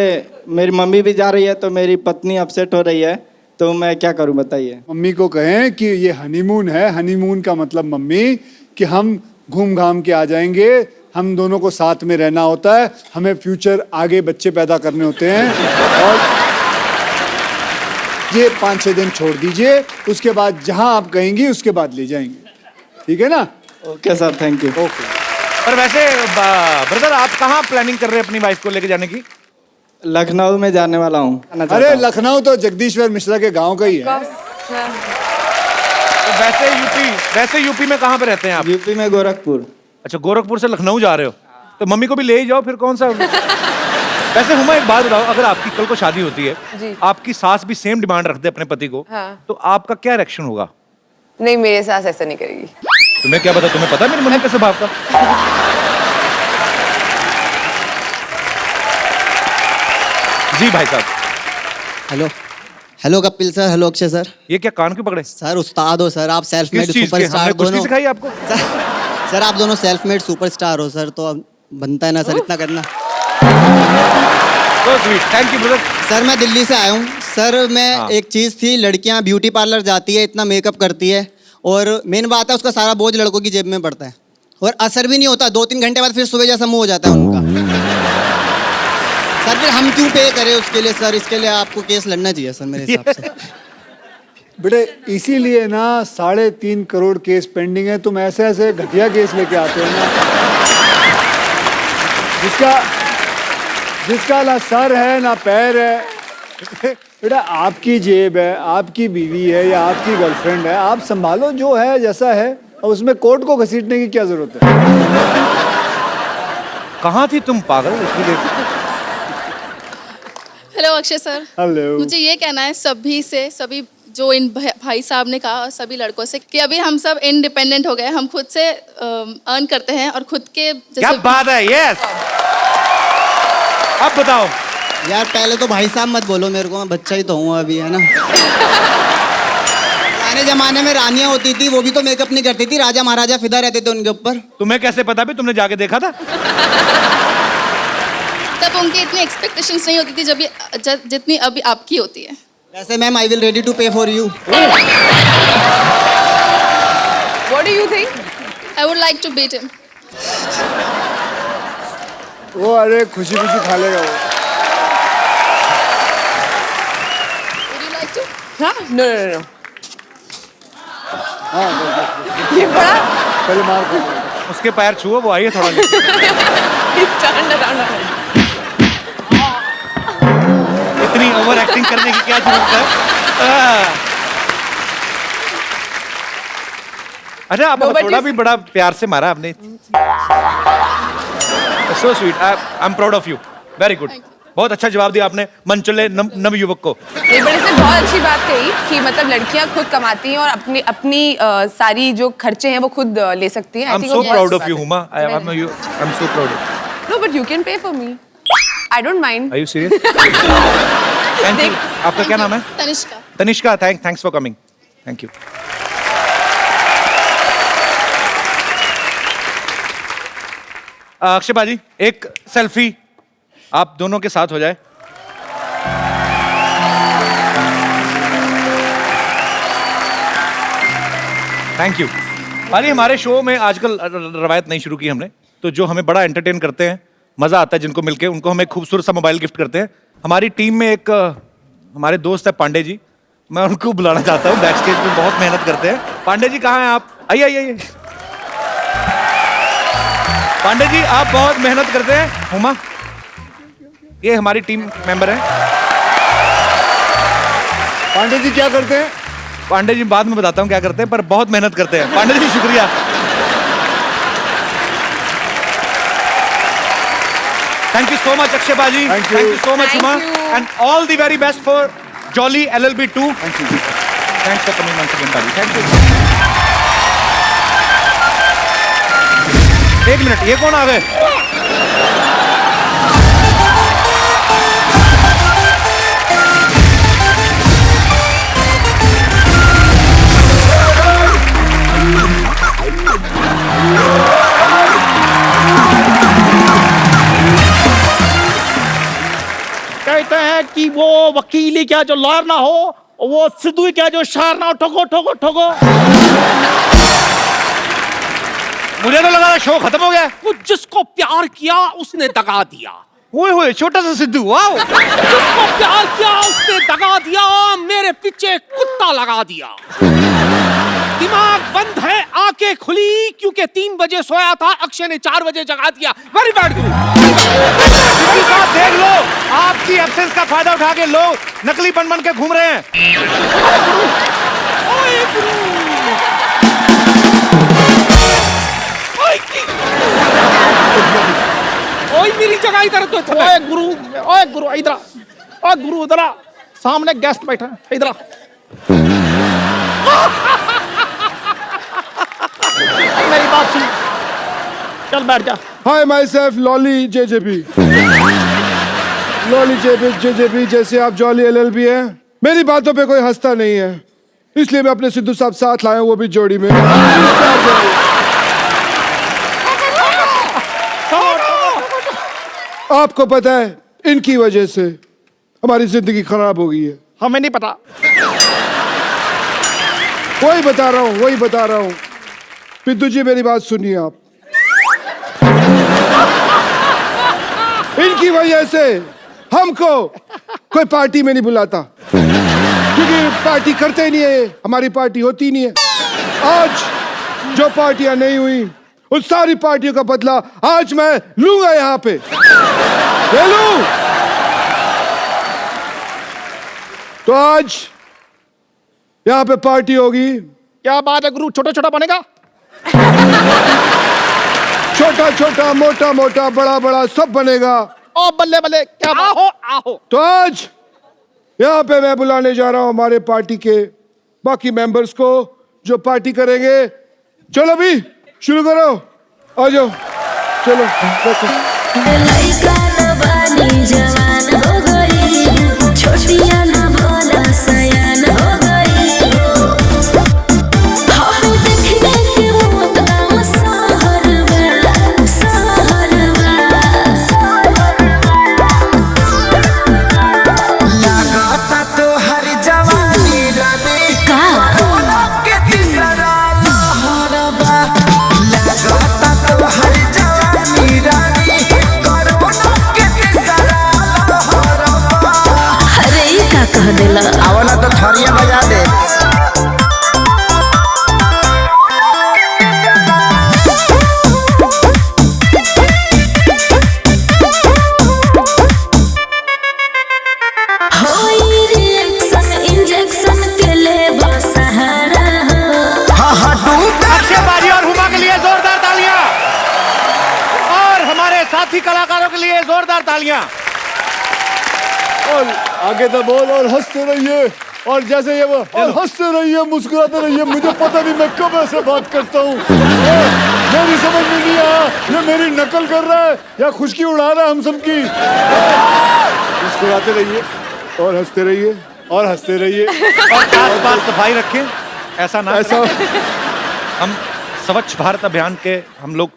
मेरी मम्मी भी जा रही है, तो मेरी पत्नी अपसेट हो रही है, तो मैं क्या करूँ बताइए। मम्मी को कहें कि ये हनीमून है, हनीमून का मतलब मम्मी कि हम घूम घाम के आ जाएंगे, हम दोनों को साथ में रहना होता है, हमें फ्यूचर आगे बच्चे पैदा करने होते हैं, और ये 5-6 दिन छोड़ दीजिए, उसके बाद जहां आप कहेंगी उसके बाद ले जाएंगे। ठीक है ना? Okay sir, thank you. Okay. पर वैसे ब्रदर आप कहाँ प्लानिंग कर रहे हैं अपनी वाइफ को लेके जाने की? लखनऊ में जाने वाला हूँ। अरे लखनऊ तो जगदीश्वर मिश्रा के गांव का ही है। तो वैसे यूपी में कहाँ पे रहते हैं आप? यूपी में गोरखपुर। अच्छा, गोरखपुर से लखनऊ जा रहे हो, तो मम्मी को भी ले ही जाओ फिर, कौन सा। वैसे हुमा एक बात बताओ, अगर आपकी कल को शादी होती है, जी। आपकी सास भी सेम डिमांड रखते अपने पति को, हाँ। तो आपका क्या रिएक्शन होगा? नहीं, मेरे सास ऐसा नहीं करेगी। तुम्हें क्या पता, तुम्हें पता है मेरी मम्मी के स्वभाव का। जी भाई साहब। Hello hello Kapil sir, hello Akshay sir. ये क्या कान क्यों पकड़े? सर उस्ताद हो सर, आप सेल्फ मेड किस चीज के? सुपरस्टार हमने कुश्ती दोनों। सिखाई आपको? सर आप दोनों सेल्फ मेड सुपरस्टार हो सर, तो अब बनता है ना सर इतना करना। So sweet, thank you brother। Sir मैं दिल्ली से आया हूँ सर। मैं हाँ। एक चीज़ थी, लड़कियाँ ब्यूटी पार्लर जाती है, इतना मेकअप करती है, और मेन बात है उसका सारा बोझ लड़कों की जेब में पड़ता है, और असर भी नहीं होता। 2-3 घंटे बाद फिर सुबह जैसा मुंह हो जाता है उनका। सर फिर हम क्यों पे करें उसके लिए सर? इसके लिए आपको केस लड़ना चाहिए सर मेरे हिसाब से। बेटे इसीलिए ना 3.5 करोड़ केस पेंडिंग है। तुम ऐसे ऐसे घटिया केस लेके आते हो ना, जिसका ना सर है ना पैर है। बेटा आपकी जेब है, आपकी बीवी है या आपकी गर्लफ्रेंड है, आप संभालो, जो है जैसा है अब उसमें कोट को घसीटने की क्या जरूरत है? कहाँ थी तुम पागल? इसलिए हेलो अक्षय सर। हेलो। मुझे ये कहना है सभी जो इन भाई साहब ने कहा और सभी लड़कों से कि अभी हम सब इंडिपेंडेंट हो गए, हम खुद से अर्न करते हैं और खुद के क्या बात है। यस, अब बताओ यार पहले तो भाई साहब मत बोलो मेरे को, मैं बच्चा ही तो हूँ अभी, है ना। पुराने जमाने में रानियां होती थी, वो भी तो मेकअप नहीं करती थी, राजा महाराजा फिदा रहते थे उनके ऊपर। तुम्हें कैसे पता भी? तुमने जाके देखा था? तब उनकी इतनी एक्सपेक्टेशंस नहीं होती थी जितनी अभी आपकी होती है। वैसे ma'am I will ready to pay for you. What do you think? I would like to beat him. वो अरे खुशी खुशी खा लेगा वो। Would you like to? हाँ? No. हाँ ये बड़ा पहले मार खा। उसके पैर छुओ, वो आइए थोड़ा। इतनी ओवर एक्टिंग करने की क्या जरूरत है? अच्छा, आप थोड़ा भी बड़ा प्यार से मारा आपने। So sweet, I am proud of you, very good. बहुत अच्छा जवाब दिया आपने मनचले नव युवक को। ये बड़े से बहुत अच्छी बात कही कि मतलब लड़कियां खुद कमाती हैं और अपनी सारी जो खर्चे हैं वो खुद ले सकती हैं। I am so proud of you Huma, I am so proud. No but you can pay for me, I don't mind. Are you serious? Thank you. आपका क्या नाम है? Tanishka. Tanishka, thanks for coming, thank you. Akshay बाजी, एक सेल्फी आप दोनों के साथ हो जाए। Thank you. बाजी, हमारे शो में आजकल रवायत नहीं शुरू की हमने, तो जो हमें बड़ा एंटरटेन करते हैं, मजा आता है जिनको मिलके, उनको हम एक खूबसूरत सा मोबाइल गिफ्ट करते हैं। हमारी टीम में एक हमारे दोस्त है पांडे जी, मैं उनको बुलाना चाहता हूँ। बैक स्टेज में बहुत मेहनत करते हैं। पांडे जी कहाँ हैं आप? आइए। पांडे जी, आप बहुत मेहनत करते हैं। हुमा, ये हमारी टीम मेंबर है। पांडे जी क्या करते हैं? पांडे जी बाद में बताता हूँ क्या करते हैं, पर बहुत मेहनत करते हैं। पांडे जी शुक्रिया। Thank you so much Akshay बाजी, thank you so much Huma, and all the very best for Jolly LLB 2। Thank you, thanks for coming once again बाजी, थैंक यू। एक मिनट, ये कौन आ गए? कहते हैं कि वो वकील ही क्या जो लॉयर ना हो, वो सिद्धू ही क्या जो शायर ना हो। ठोको ठोको ठोको। मुझे तो लगा शो खत्म हो गया। वो जिसको प्यार किया उसने दगा दिया। ओए छोटा सा सिद्धू, वाओ। जिसको प्यार किया उसने दगा दिया, मेरे पीछे कुत्ता लगा दिया। दिमाग बंद है, आंखें खुली क्योंकि 3 बजे सोया था, अक्षय ने 4 बजे जगा दिया। वेरी बैड गुरु। देख लो, आपकी एब्सेंस का फायदा उठा के लोग नकली बन के घूम रहे हैं। ओए गुरु, ओए मेरी जगह इधर तो। ओए गुरु इधर आ। ओए गुरु इधर आ, सामने गेस्ट बैठा है, इधर आ। मेरी बात सुन, चल बैठ जा। हाय माई सेल्फ लॉली JJB। लॉली JJB, जैसे आप जॉली LLB है। मेरी बातों पे कोई हंसता नहीं है, इसलिए मैं अपने सिद्धू साहब साथ लाया हूं, वो भी जोड़ी में। आपको पता है इनकी वजह से हमारी जिंदगी खराब हो गई है। हमें नहीं पता। वही बता रहा हूँ। पिद्दू जी मेरी बात सुनिए आप। इनकी वजह से हमको कोई पार्टी में नहीं बुलाता, क्योंकि पार्टी करते ही नहीं है, हमारी पार्टी होती नहीं है। आज जो पार्टियां नहीं हुई उन सारी पार्टियों का बदला आज मैं लूंगा यहाँ पे। ले लूं। तो आज यहाँ पे पार्टी होगी। क्या बात है गुरु, छोटा छोटा बनेगा? छोटा छोटा मोटा मोटा बड़ा बड़ा सब बनेगा। ओ बल्ले बल्ले, क्या आहो आहो। तो आज यहाँ पे मैं बुलाने जा रहा हूँ हमारे पार्टी के बाकी मेंबर्स को जो पार्टी करेंगे। चलो भी शुरू करो, आ जाओ, चलो देखो। आओ ना तो थोरिया बजा दे। अक्षय बाजी और हुमा के लिए जोरदार तालियां, और हमारे साथी कलाकारों के लिए जोरदार तालियां। और आगे तो बोल, और हंसते रहिए, और जैसे ये वो, और हंसते रहिए, मुस्कुराते रहिए। मुझे पता नहीं मैं कब ऐसे बात करता हूँ, मेरी समझ में नहीं आया ये मेरी नकल कर रहा है या खुशकी उड़ा रहा है हम सबकी। मुस्कुराते रहिए और हंसते रहिए और हंसते रहिए, और आसपास सफाई रखें, ऐसा ना ऐसा हम स्वच्छ भारत अभियान के हम लोग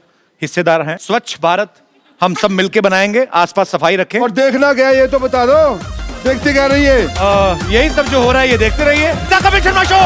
हिस्सेदार हैं। स्वच्छ भारत हम सब मिलके बनाएंगे, आसपास सफाई रखें। और देखना क्या है ये तो बता दो, देखते क्या रही है? यही सब जो हो रहा है ये देखते रहिए। The Kapil Sharma show.